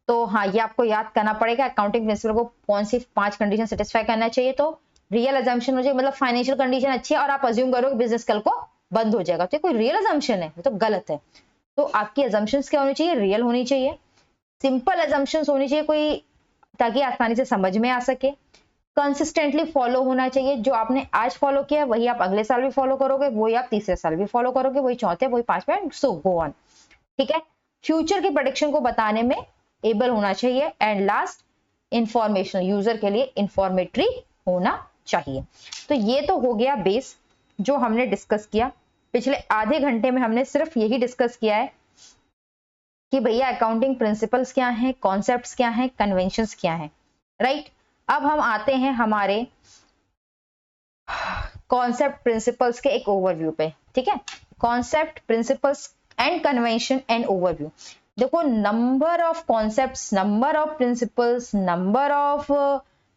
तो हाँ, ये आपको याद करना पड़ेगा अकाउंटिंग प्रिंसिपल को कौन सी 5 कंडीशन सेटिस्फाई करना चाहिए। तो रियल अजम्पशन हो जाए, मतलब फाइनेंशियल कंडीशन अच्छी है और आप अज्यूम करो कि बिजनेस कल को बंद हो जाएगा, तो कोई रियल अजम्पशन है, तो गलत है। तो आपकी अजम्पशंस क्या होनी चाहिए? रियल होनी चाहिए। सिंपल अजम्पशंस होनी चाहिए कोई, ताकि आसानी से समझ में आ सके। कंसिस्टेंटली फॉलो होना चाहिए, जो आपने आज फॉलो किया वही आप अगले साल भी फॉलो करोगे, वही आप तीसरे साल भी फॉलो करोगे, वही चौथे, वही पांचवें, सो गो ऑन, ठीक है। फ्यूचर की प्रेडिक्शन को बताने में एबल होना चाहिए। एंड लास्ट, इंफॉर्मेशनल, यूजर के लिए इंफॉर्मेटरी होना चाहिए। तो ये तो हो गया बेस जो हमने डिस्कस किया। पिछले आधे घंटे में हमने सिर्फ यही डिस्कस किया है कि भैया अकाउंटिंग प्रिंसिपल्स क्या हैं, कॉन्सेप्ट्स क्या हैं, कन्वेंशंस क्या हैं, राइट। अब हम आते हैं हमारे कॉन्सेप्ट प्रिंसिपल्स के एक ओवरव्यू पे, ठीक है। Concept principles and convention and overview. देखो, number of concepts, number of principles, number of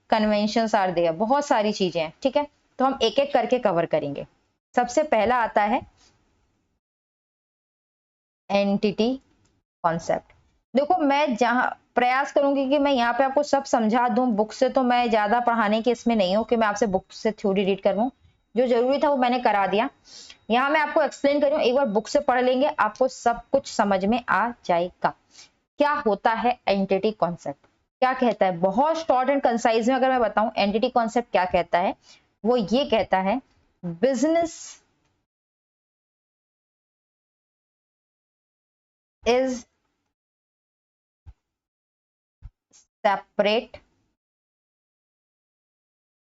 conventions are there, बहुत सारी चीजें हैं, ठीक है। तो हम एक एक करके कवर करेंगे। सबसे पहला आता है एंटिटी कॉन्सेप्ट। देखो मैं जहां प्रयास करूंगी कि मैं यहाँ पे आपको सब समझा दूं बुक से, तो मैं ज्यादा पढ़ाने की इसमें नहीं हूँ कि मैं आपसे बुक से थ्योरी रीड करवाऊं। जो जरूरी था वो मैंने करा दिया। यहाँ मैं आपको एक्सप्लेन करूँ, एक बार बुक से पढ़ लेंगे आपको सब कुछ समझ में आ जाएगा। क्या होता है एंटिटी कॉन्सेप्ट, क्या कहता है? बहुत शॉर्ट एंड कंसाइज में अगर मैं बताऊं एंटिटी कॉन्सेप्ट क्या कहता है, वो ये कहता है business is separate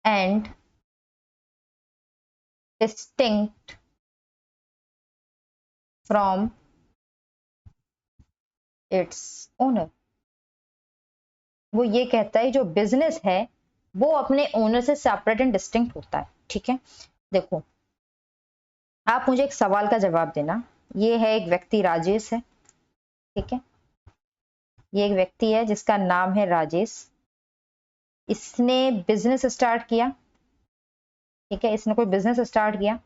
and distinct from its owner। वो ये कहता है जो बिजनेस है वो अपने ओनर से सेपरेट एंड डिस्टिंक्ट होता है, ठीक है। देखो, आप मुझे एक सवाल का जवाब देना। ये है एक व्यक्ति राजेश है, ठीक है। ये एक व्यक्ति है जिसका नाम है राजेश। इसने बिजनेस स्टार्ट किया, ठीक है। इसने कोई बिजनेस स्टार्ट किया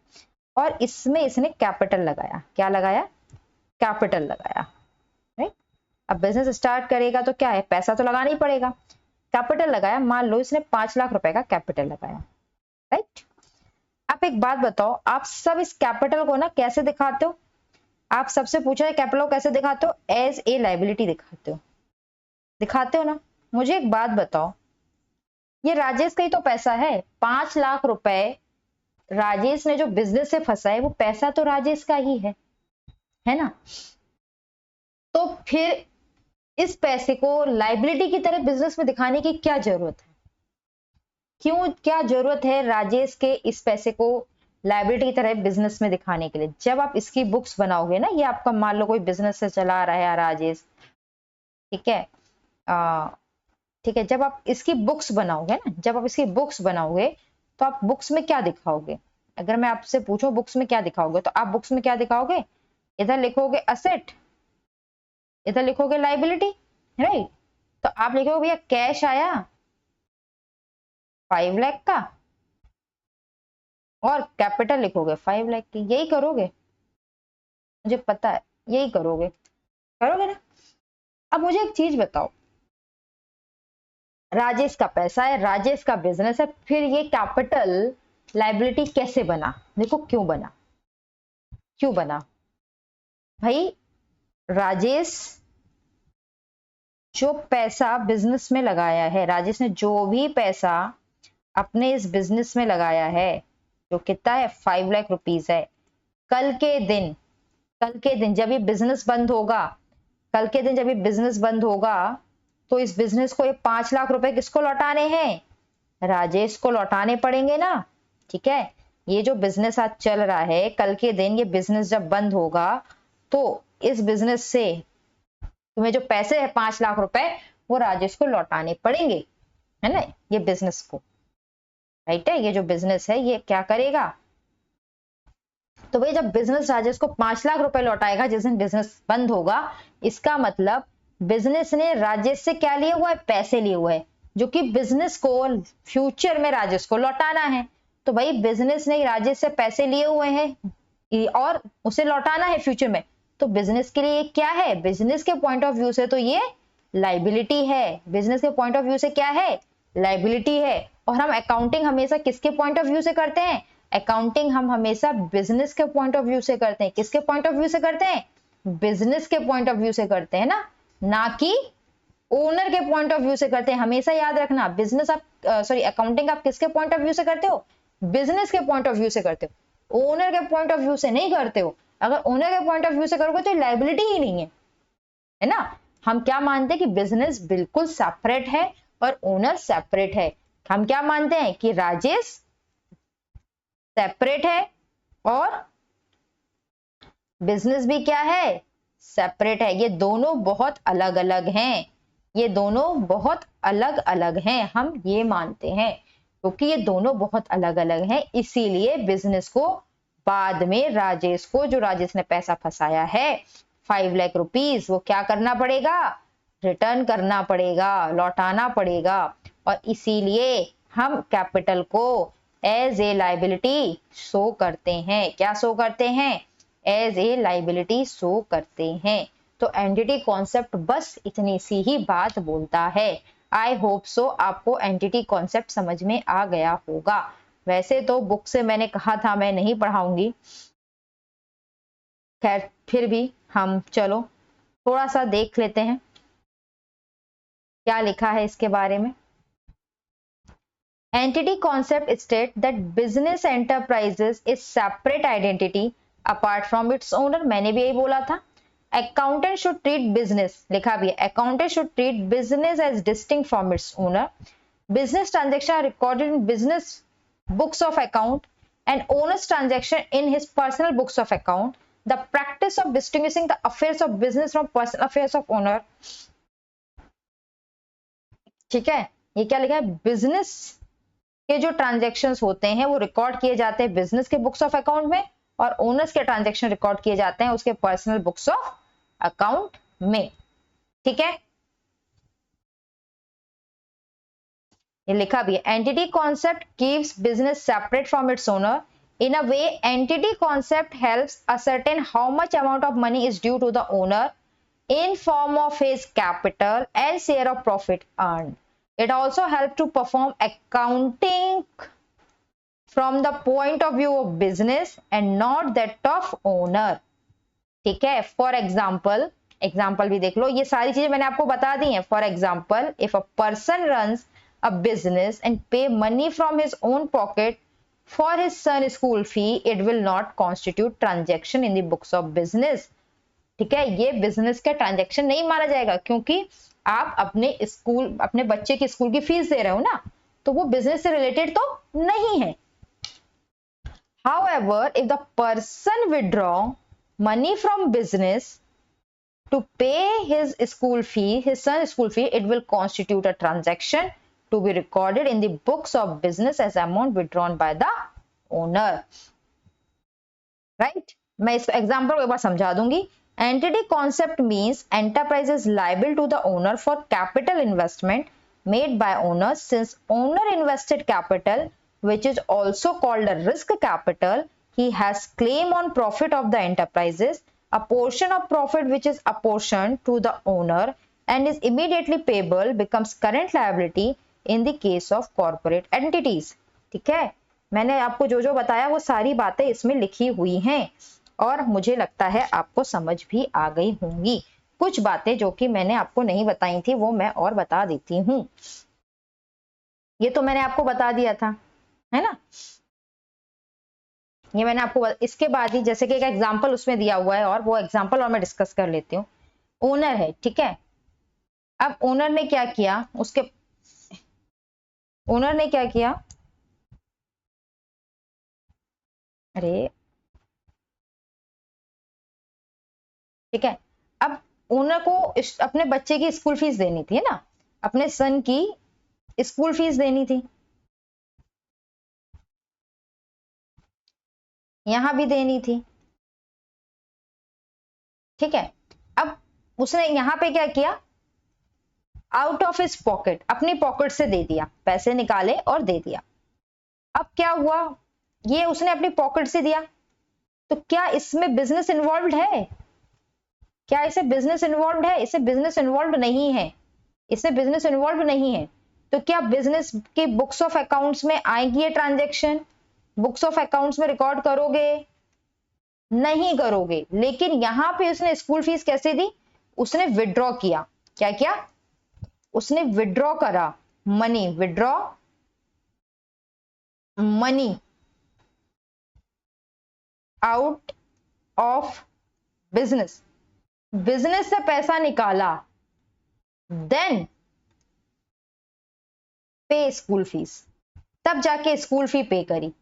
और इसमें इसने कैपिटल लगाया। क्या लगाया? कैपिटल लगाया, राइट। अब बिजनेस स्टार्ट करेगा तो क्या है, पैसा तो लगाना ही पड़ेगा। कैपिटल लगाया, मान लो इसने 5 लाख रुपए का कैपिटल लगाया, राइट। आप एक बात बताओ, आप सब इस कैपिटल को ना कैसे दिखाते हो? आप सबसे पूछा है कैपिटल को कैसे दिखाते हो? एज ए लाइबिलिटी दिखाते हो, दिखाते हो ना। मुझे एक बात बताओ, ये राजेश का ही तो पैसा है। 5 लाख रुपए राजेश ने जो बिजनेस से फंसा है वो पैसा तो राजेश का ही है ना। तो फिर इस पैसे को लाइबिलिटी की तरह बिजनेस में दिखाने की क्या जरूरत है? क्यों, क्या जरूरत है राजेश के इस पैसे को लाइबिलिटी की तरह बिजनेस में दिखाने के लिए? जब आप इसकी बुक्स बनाओगे ना, ये आपका मान लो कोई बिजनेस से चला रहा है राजेश, ठीक है। ठीक है, जब आप इसकी बुक्स बनाओगे ना, जब आप इसकी बुक्स बनाओगे तो आप बुक्स में क्या दिखाओगे? अगर मैं आपसे पूछूं बुक्स में क्या दिखाओगे, तो आप बुक्स में क्या दिखाओगे? इधर लिखोगे असेट, इधर लिखोगे लाइबिलिटी, राइट। तो आप लिखोगे भैया कैश आया 5 लाख का और कैपिटल लिखोगे 5 लाख की, यही करोगे। मुझे पता है यही करोगे, करोगे ना। अब मुझे एक चीज बताओ, राजेश का पैसा है, राजेश का बिजनेस है, फिर ये कैपिटल लाइबिलिटी कैसे बना? देखो क्यों बना, क्यों बना भाई। राजेश जो पैसा बिजनेस में लगाया है, राजेश ने जो भी पैसा अपने इस बिजनेस में लगाया है, जो कितना है 5 लाख रुपीज है, कल के दिन, कल के दिन जब ये बिजनेस बंद होगा, कल के दिन जब ये बिजनेस बंद होगा, तो इस बिजनेस को ये 5 लाख रुपए किसको लौटाने हैं? राजेश को लौटाने पड़ेंगे ना। ठीक है, ये जो बिजनेस आज चल रहा है, कल के दिन ये बिजनेस जब बंद होगा, तो इस बिजनेस से तुम्हें जो पैसे है 5 लाख रुपए, वो राजेश को लौटाने पड़ेंगे, है ना, ये बिजनेस को। राइट है, ये जो बिजनेस है ये क्या करेगा? तो भाई जब बिजनेस राजेश को 5 लाख रुपए लौटाएगा जिस दिन बिजनेस बंद होगा, इसका मतलब बिजनेस ने राजेश से क्या लिया हुआ है? पैसे लिए हुए हैं, जो कि बिजनेस को फ्यूचर में राजेश को लौटाना है। तो भाई बिजनेस ने राजेश से पैसे लिए हुए हैं और उसे लौटाना है फ्यूचर में, तो बिजनेस के लिए क्या है? बिजनेस के पॉइंट ऑफ व्यू से तो ये लाइबिलिटी है। बिजनेस के पॉइंट ऑफ व्यू से क्या है? लाइबिलिटी है। और हम अकाउंटिंग हमेशा किसके पॉइंट ऑफ व्यू से करते हैं? अकाउंटिंग हम हमेशा बिजनेस के पॉइंट ऑफ व्यू से करते हैं। किसके पॉइंट ऑफ व्यू से करते हैं? बिजनेस के पॉइंट ऑफ व्यू से करते हैं ना कि ओनर के पॉइंट ऑफ व्यू से करते हैं। हमेशा याद रखना, बिजनेस आप अकाउंटिंग आप किसके पॉइंट ऑफ व्यू से करते हो? बिजनेस के पॉइंट ऑफ व्यू से करते हो, ओनर के पॉइंट ऑफ व्यू से नहीं करते हो। अगर ओनर के पॉइंट ऑफ व्यू से करोगे तो लायबिलिटी ही नहीं है ना। हम क्या मानते हैं कि बिजनेस बिल्कुल सेपरेट है और ओनर सेपरेट है। हम क्या मानते हैं कि राजेश सेपरेट है और बिजनेस भी क्या है? सेपरेट है। ये दोनों बहुत अलग अलग हैं, ये दोनों बहुत अलग अलग हैं, हम ये मानते हैं। क्योंकि ये दोनों बहुत अलग अलग हैं, इसीलिए बिजनेस को बाद में राजेश को, जो राजेश ने पैसा फंसाया है 5 लाख रुपीज, वो क्या करना पड़ेगा? रिटर्न करना पड़ेगा, लौटाना पड़ेगा। और इसीलिए हम कैपिटल को एज ए लाइबिलिटी शो करते हैं। क्या शो करते हैं? एज ए लाइबिलिटी शो करते हैं। तो एंटिटी कॉन्सेप्ट बस इतनी सी ही बात बोलता है। आई होप सो आपको एंटिटी कॉन्सेप्ट समझ में आ गया होगा। वैसे तो बुक से मैंने कहा था मैं नहीं पढ़ाऊंगी, खैर फिर भी हम चलो थोड़ा सा देख लेते हैं क्या लिखा है इसके बारे में। Entity concept state that business enterprises is separate identity apart from its owner. मैंने भी यही बोला था। Accountant should treat business, लिखा भी है, accountant should treat business as distinct from its owner. Business transaction are recorded in business books of account and owner's transaction in his personal books of account. The practice of distinguishing the affairs of business from personal affairs of owner. ठीक है, ये क्या लिखा है? Business के जो transactions होते हैं वो रिकॉर्ड किए जाते हैं बिजनेस के बुक्स ऑफ अकाउंट में, और ओनर्स के ट्रांजेक्शन रिकॉर्ड किए जाते हैं उसके पर्सनल बुक्स ऑफ अकाउंट में। ठीक है, ये लिखा भी है। Entity concept keeps business separate from its owner. In a way entity concept helps ascertain how much amount of money is due to the owner in form of his capital and share of profit earned. It also helps to perform accounting from the point of view of business and not that of owner. ठीक है, for example, example भी देख लो, ये सारी चीजें मैंने आपको बता दी हैं। For example, if a person runs a business and pay money from his own pocket for his son school fee, it will not constitute transaction in the books of business. ठीक है, ये बिजनेस का transaction नहीं माना जाएगा, क्योंकि आप अपने स्कूल, अपने बच्चे की स्कूल की फीस दे रहे हो ना, तो वो बिजनेस से रिलेटेड तो नहीं है। However, if the person withdraw money from business to pay his school fee, his son's school fee, it will constitute a transaction to be recorded in the books of business as amount withdrawn by the owner. Right? मैं इस example को एक बार समझा दूंगी। Entity concept means enterprise is liable to the owner for capital investment made by owner, since owner invested capital, which is also called a risk capital. He has claim on profit of the enterprises a portion of profit which is apportioned to the owner and is immediately payable becomes current liability in the case of corporate entities। ठीक है, मैंने आपको जो जो बताया वो सारी बातें इसमें लिखी हुई हैं और मुझे लगता है आपको समझ भी आ गई होंगी। कुछ बातें जो कि मैंने आपको नहीं बताई थी वो मैं और बता देती हूं। ये तो मैंने आपको बता दिया था, है ना, ये मैंने आपको इसके बाद ही जैसे कि एक एग्जांपल उसमें दिया हुआ है और वो एग्जांपल और मैं डिस्कस कर लेती हूँ। ओनर है, ठीक है, अब ओनर ने क्या किया, उसके ओनर ने क्या किया, अरे ठीक है, अब ओनर को अपने बच्चे की स्कूल फीस देनी थी, है ना, अपने सन की स्कूल फीस देनी थी, यहां भी देनी थी, ठीक है। अब उसने यहां पे क्या किया, आउट ऑफ हिज पॉकेट, अपनी पॉकेट से दे दिया, पैसे निकाले और दे दिया। अब क्या हुआ, ये उसने अपनी पॉकेट से दिया, तो क्या इसमें बिजनेस इन्वॉल्व है, क्या इसे बिजनेस इन्वॉल्व है, इसे बिजनेस इन्वॉल्व नहीं है, इसे बिजनेस इन्वॉल्व नहीं है। तो क्या बिजनेस की बुक्स ऑफ अकाउंट्स में आएगी ये ट्रांजैक्शन, बुक्स ऑफ अकाउंट्स में रिकॉर्ड करोगे, नहीं करोगे। लेकिन यहां पे उसने स्कूल फीस कैसे दी, उसने विड्रॉ किया, क्या किया, उसने विड्रॉ करा, money, withdraw money out of business, business से पैसा निकाला, देन पे स्कूल फीस, तब जाके स्कूल फी पे करी।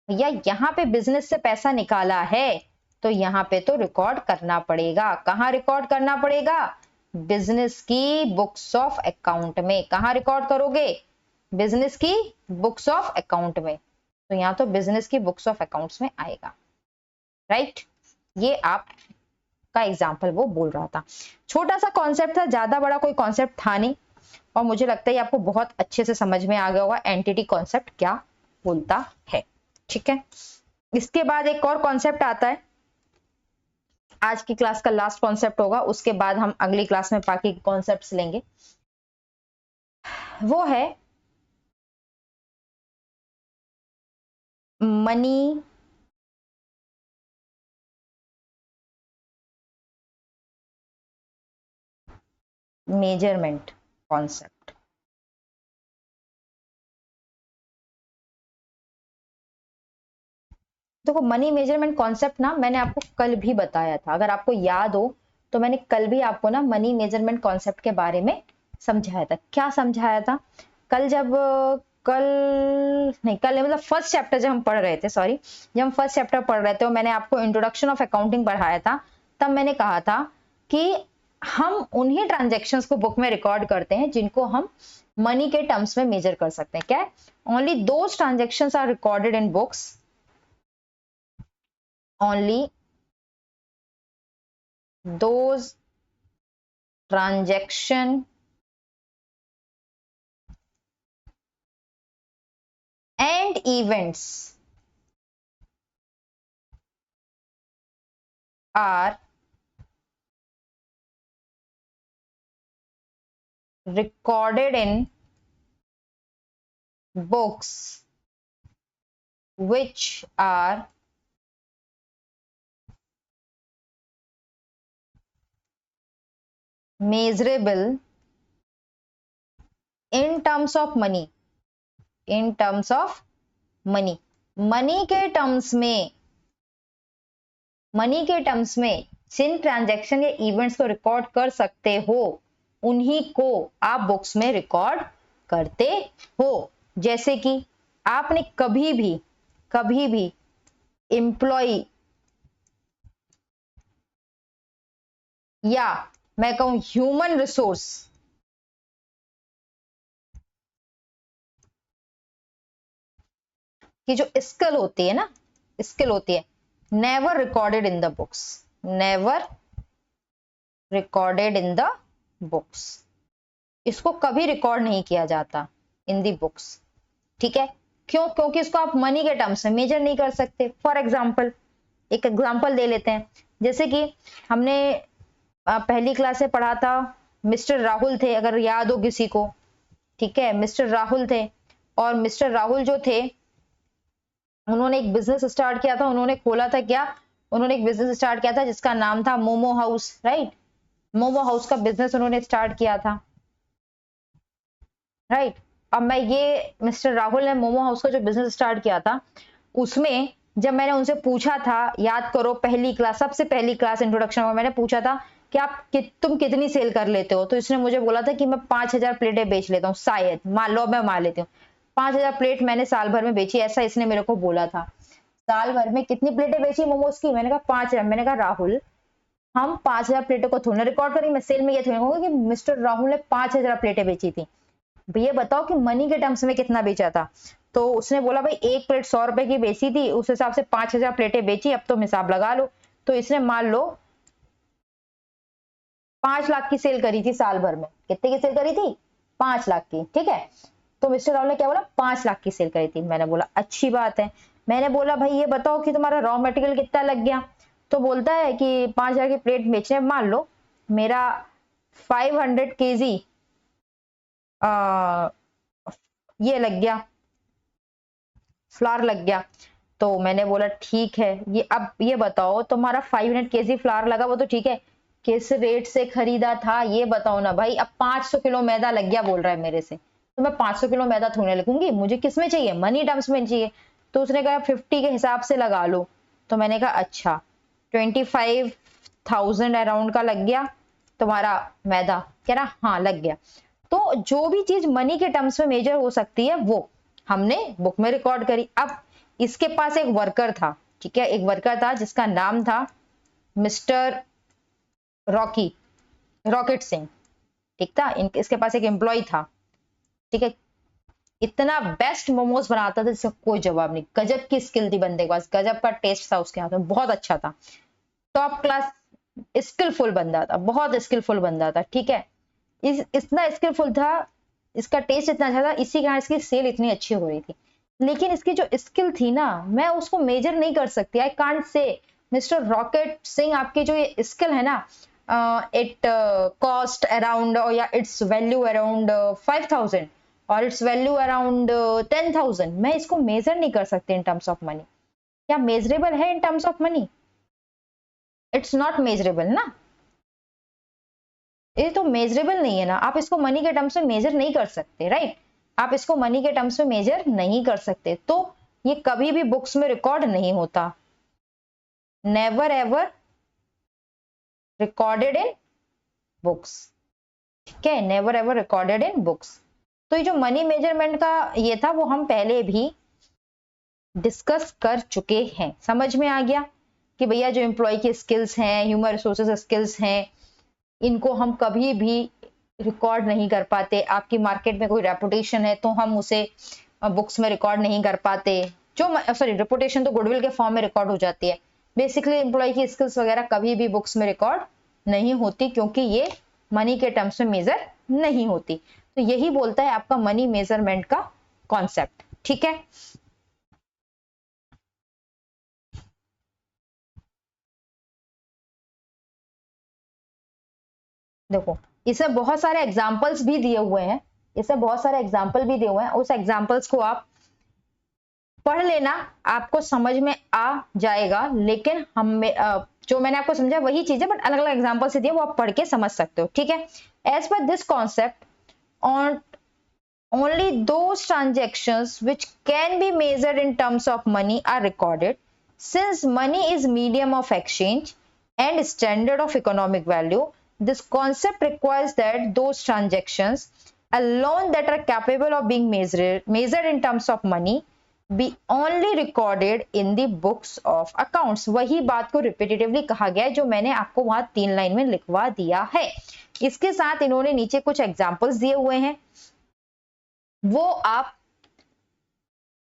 या यहां पे बिजनेस से पैसा निकाला है तो यहां पे तो रिकॉर्ड करना पड़ेगा, कहां रिकॉर्ड करना पड़ेगा, बिजनेस की बुक्स ऑफ अकाउंट में। कहां रिकॉर्ड करोगे, बिजनेस की बुक्स ऑफ अकाउंट में, तो यहां तो बिजनेस की बुक्स ऑफ अकाउंट्स में आएगा, राइट। ये आप का एग्जाम्पल वो बोल रहा था, छोटा सा कॉन्सेप्ट था, ज्यादा बड़ा कोई कॉन्सेप्ट था नहीं, और मुझे लगता है आपको बहुत अच्छे से समझ में आ गया होगा एंटिटी कॉन्सेप्ट क्या बोलता है, ठीक है। इसके बाद एक और कॉन्सेप्ट आता है, आज की क्लास का लास्ट कॉन्सेप्ट होगा, उसके बाद हम अगली क्लास में बाकी कॉन्सेप्ट्स लेंगे, वो है मनी मेजरमेंट कॉन्सेप्ट। देखो मनी मेजरमेंट कॉन्सेप्ट ना मैंने आपको कल भी बताया था, अगर आपको याद हो तो मैंने कल भी आपको ना मनी मेजरमेंट कॉन्सेप्ट के बारे में समझाया था। क्या समझाया था कल, जब कल नहीं, कल मतलब फर्स्ट चैप्टर जब हम पढ़ रहे थे, सॉरी, जब हम फर्स्ट चैप्टर पढ़ रहे थे और मैंने आपको इंट्रोडक्शन ऑफ अकाउंटिंग पढ़ाया था, तब मैंने कहा था कि हम उन्हीं ट्रांजेक्शन्स को बुक में रिकॉर्ड करते हैं जिनको हम मनी के टर्म्स में मेजर कर सकते हैं। क्या, only those transactions are recorded in books, only those transaction and events are recorded in books which are measurable in terms of money, in terms of money, money के terms में, money के terms में जिन transaction या events को record कर सकते हो उन्हीं को आप बुक्स में रिकॉर्ड करते हो। जैसे कि आपने कभी भी एम्प्लॉय या मैं कहूं ह्यूमन रिसोर्स की जो स्किल होती है ना, स्किल होती है, never recorded in the books, never recorded in the books, इसको कभी रिकॉर्ड नहीं किया जाता इन दी बुक्स, ठीक है। क्यों, क्योंकि इसको आप मनी के टर्म्स में मेजर नहीं कर सकते। फॉर एग्जाम्पल, एक एग्जाम्पल दे लेते हैं, जैसे कि हमने पहली क्लास से पढ़ा था, मिस्टर राहुल थे, अगर याद हो किसी को, ठीक है, मिस्टर राहुल थे, और मिस्टर राहुल जो थे उन्होंने एक बिजनेस स्टार्ट किया था, उन्होंने खोला था क्या, उन्होंने एक बिजनेस स्टार्ट किया था जिसका नाम था momo house, right, momo house का बिजनेस उन्होंने स्टार्ट किया था, राइट। अब मैं ये मिस्टर राहुल ने मोमो हाउस का जो बिजनेस स्टार्ट किया था, उसमें जब मैंने उनसे पूछा था, याद करो पहली क्लास, सबसे पहली क्लास इंट्रोडक्शन में मैंने पूछा था कि तुम कितनी सेल कर लेते हो, तो इसने मुझे बोला था कि मैं 5,000 प्लेटें बेच लेता हूँ, शायद मान लो, मैं मान लेती हूँ 5,000 प्लेट मैंने साल भर में बेची, ऐसा इसने मेरे को बोला था। साल भर में कितनी प्लेटें बेची मोमोज की, मैंने कहा 5,000। मैंने कहा राहुल, हम 5,000 प्लेटों को थोड़ा रिकॉर्ड करेंगे, मैं सेल में ये थोड़ा कहूंगा कि मिस्टर राहुल ने 5,000 प्लेटें बेची थी, ये बताओ कि मनी के टर्म्स में कितना बेचा था। तो उसने बोला भाई एक प्लेट 100 रुपए की बेची थी, उस हिसाब से 5,000 प्लेटें बेची, अब तुम हिसाब लगा लो। तो इसने मान लो 5 लाख की सेल करी थी साल भर में, कितने की सेल करी थी, 5 लाख की, ठीक है। तो मिस्टर राहुल ने क्या बोला, 5 लाख की सेल करी थी। मैंने बोला अच्छी बात है। मैंने बोला भाई ये बताओ कि तुम्हारा रॉ मटेरियल कितना लग गया, तो बोलता है कि 5,000 की प्लेट बेचने, मान लो मेरा 500 केजी ये लग गया, फ्लावर लग गया। तो मैंने बोला ठीक है, ये अब ये बताओ तुम्हारा 500 केजी फ्लावर लगा, वो तो ठीक है, किस रेट से खरीदा था ये बताओ ना भाई। अब 500 किलो मैदा लग गया बोल रहा है मेरे से, तो मैं 500 किलो मैदा थोड़े लिखूंगी, मुझे किस में चाहिए, मनी टर्म्स में चाहिए। तो उसने कहा 50 के हिसाब से लगा लो। तो मैंने कहा अच्छा 25,000 अराउंड का लग गया तुम्हारा मैदा, कह रहा हाँ लग गया। तो जो भी चीज मनी के टर्म्स में मेजर हो सकती है वो हमने बुक में रिकॉर्ड करी। अब इसके पास एक वर्कर था, ठीक है, एक वर्कर था जिसका नाम था मिस्टर रॉकेट सिंह, ठीक था, इसके पास एक एम्प्लॉय था, ठीक है, इतना बेस्ट मोमोज बनाता था जिसका कोई जवाब नहीं, गजब की स्किल थी बंदे के पास, गजब का टेस्ट था उसके हाथ में, बहुत अच्छा था, टॉप क्लास स्किलफुल बंदा था, बहुत स्किलफुल बंदा था, ठीक है। इतना स्किलफुल था, इसका टेस्ट इतना अच्छा था, इसी कारण इसकी सेल इतनी अच्छी हो रही थी। लेकिन इसकी जो स्किल थी ना, मैं उसको मेजर नहीं कर सकती, I can't say mister rocket Singh आपकी जो ये स्किल है ना, इट कॉस्ट अराउंड, और या इट्स वैल्यू अराउंड 5,000 और इट्स वैल्यू अराउंड 10,000, मैं इसको मेजर नहीं कर सकती इन टर्म्स ऑफ मनी। क्या मेजरेबल है इन terms of money? It's not measurable ना, ये तो मेजरेबल नहीं है ना, आप इसको मनी के टर्म्स में मेजर नहीं कर सकते, राइट, आप इसको मनी के टर्म्स में मेजर नहीं कर सकते, तो ये कभी भी बुक्स में रिकॉर्ड नहीं होता, never ever recorded in books, ठीक है, never ever recorded in books. तो ये जो मनी मेजरमेंट का ये था वो हम पहले भी डिस्कस कर चुके हैं, समझ में आ गया कि भैया जो एम्प्लॉय की स्किल्स हैं, ह्यूमन रिसोर्सेज स्किल्स हैं, इनको हम कभी भी रिकॉर्ड नहीं कर पाते। आपकी मार्केट में कोई रेपुटेशन है तो हम उसे बुक्स में रिकॉर्ड नहीं कर पाते, जो सॉरी रेपुटेशन तो गुडविल के फॉर्म में रिकॉर्ड हो जाती है, बेसिकली एम्प्लॉय की स्किल्स वगैरह कभी भी बुक्स में रिकॉर्ड नहीं होती, क्योंकि ये मनी के टर्म्स में मेजर नहीं होती। तो यही बोलता है आपका मनी मेजरमेंट का कॉन्सेप्ट, ठीक है। देखो इसमें बहुत सारे एग्जाम्पल्स भी दिए हुए हैं, इसमें बहुत सारे एग्जाम्पल भी दिए हुए हैं, उस एग्जाम्पल्स को आप पढ़ लेना, आपको समझ में आ जाएगा। लेकिन हम जो मैंने आपको समझा वही चीज है, बट अलग अलग एग्जाम्पल से दिए, वो आप पढ़ के समझ सकते हो, ठीक है। As per this concept on only those transactions which can be measured in terms of money are recorded, since money is medium of exchange and standard of economic value. This concept requires that those transactions alone that are capable of being measured in terms of money be only recorded in the books of accounts. वही बात को repetitively कहा गया है जो मैंने आपको वहां 3 लाइन में लिखवा दिया है। इसके साथ इन्होंने नीचे कुछ एग्जांपल्स दिए हुए हैं, वो आप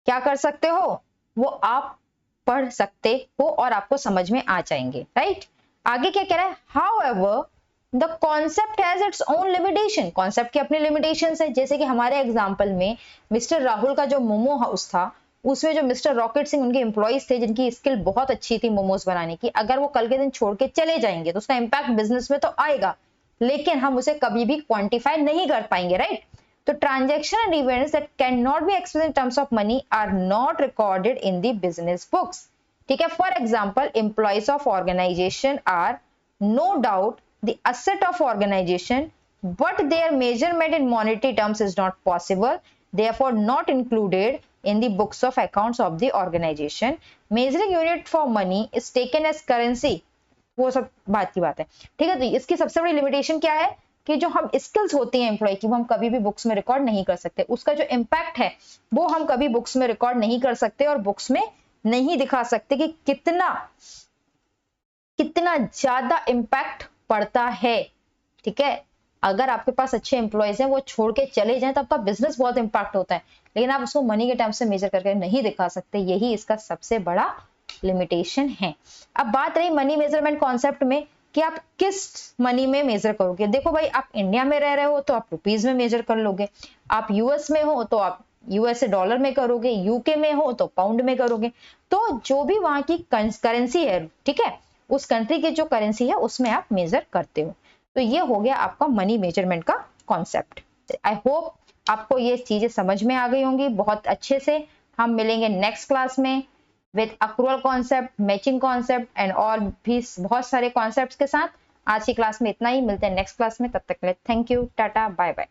क्या कर सकते हो, वो आप पढ़ सकते हो और आपको समझ में आ जाएंगे, राइट। आगे क्या कह रहा है, however the concept has its own limitation, concept की अपनी लिमिटेशंस है। जैसे कि हमारे एग्जांपल में मिस्टर राहुल का जो मोमो हाउस था उसमें जो मिस्टर रॉकेट सिंह उनके एम्प्लॉइज थे जिनकी स्किल बहुत अच्छी थी मोमोज बनाने की, अगर वो कल के दिन छोड़ के चले जाएंगे तो उसका इम्पैक्ट बिजनेस में तो आएगा, लेकिन हम उसे कभी भी क्वांटिफाई नहीं कर पाएंगे, राइट? तो transaction and events that can not be expressed in terms of money are not recorded in the business books. ठीक है, for example employees of organisation are no doubt the asset of organisation, but their measurement in monetary terms is not possible, therefore not included in the books of accounts of the organization. Measuring unit for money is taken as currency. वो सब बात की बात है, ठीक है। तो इसकी सबसे बड़ी लिमिटेशन क्या है कि जो हम स्किल्स होती हैं एम्प्लॉय की वो हम कभी भी बुक्स में रिकॉर्ड नहीं कर सकते, उसका जो इम्पैक्ट है वो हम कभी बुक्स में रिकॉर्ड नहीं कर सकते और बुक्स में नहीं दिखा सकते कि कितना कितना ज्यादा इम्पैक्ट पड़ता है। ठीक है, अगर आपके पास अच्छे एम्प्लॉयज हैं वो छोड़ के चले जाएं तब तो बिजनेस बहुत इंपैक्ट होता है, लेकिन आप उसको मनी के टर्म से मेजर करके नहीं दिखा सकते, यही इसका सबसे बड़ा लिमिटेशन है। अब बात रही मनी मेजरमेंट कॉन्सेप्ट में कि आप किस मनी में मेजर करोगे। देखो भाई, आप इंडिया में रह रहे हो तो आप रुपीज में मेजर कर लोगे, आप यूएस में हो तो आप यूएसए डॉलर में करोगे, यूके में हो तो पाउंड में करोगे, तो जो भी वहां की करेंसी है, ठीक है, उस कंट्री की जो करेंसी है उसमें आप मेजर करते हो। तो ये हो गया आपका मनी मेजरमेंट का कॉन्सेप्ट। आई होप आपको ये चीजें समझ में आ गई होंगी बहुत अच्छे से। हम मिलेंगे नेक्स्ट क्लास में with accrual concept, matching concept and और भी बहुत सारे कॉन्सेप्ट्स के साथ। आज की क्लास में इतना ही, मिलते हैं नेक्स्ट क्लास में, तब तक के लिए thank you, ta-ta, bye bye.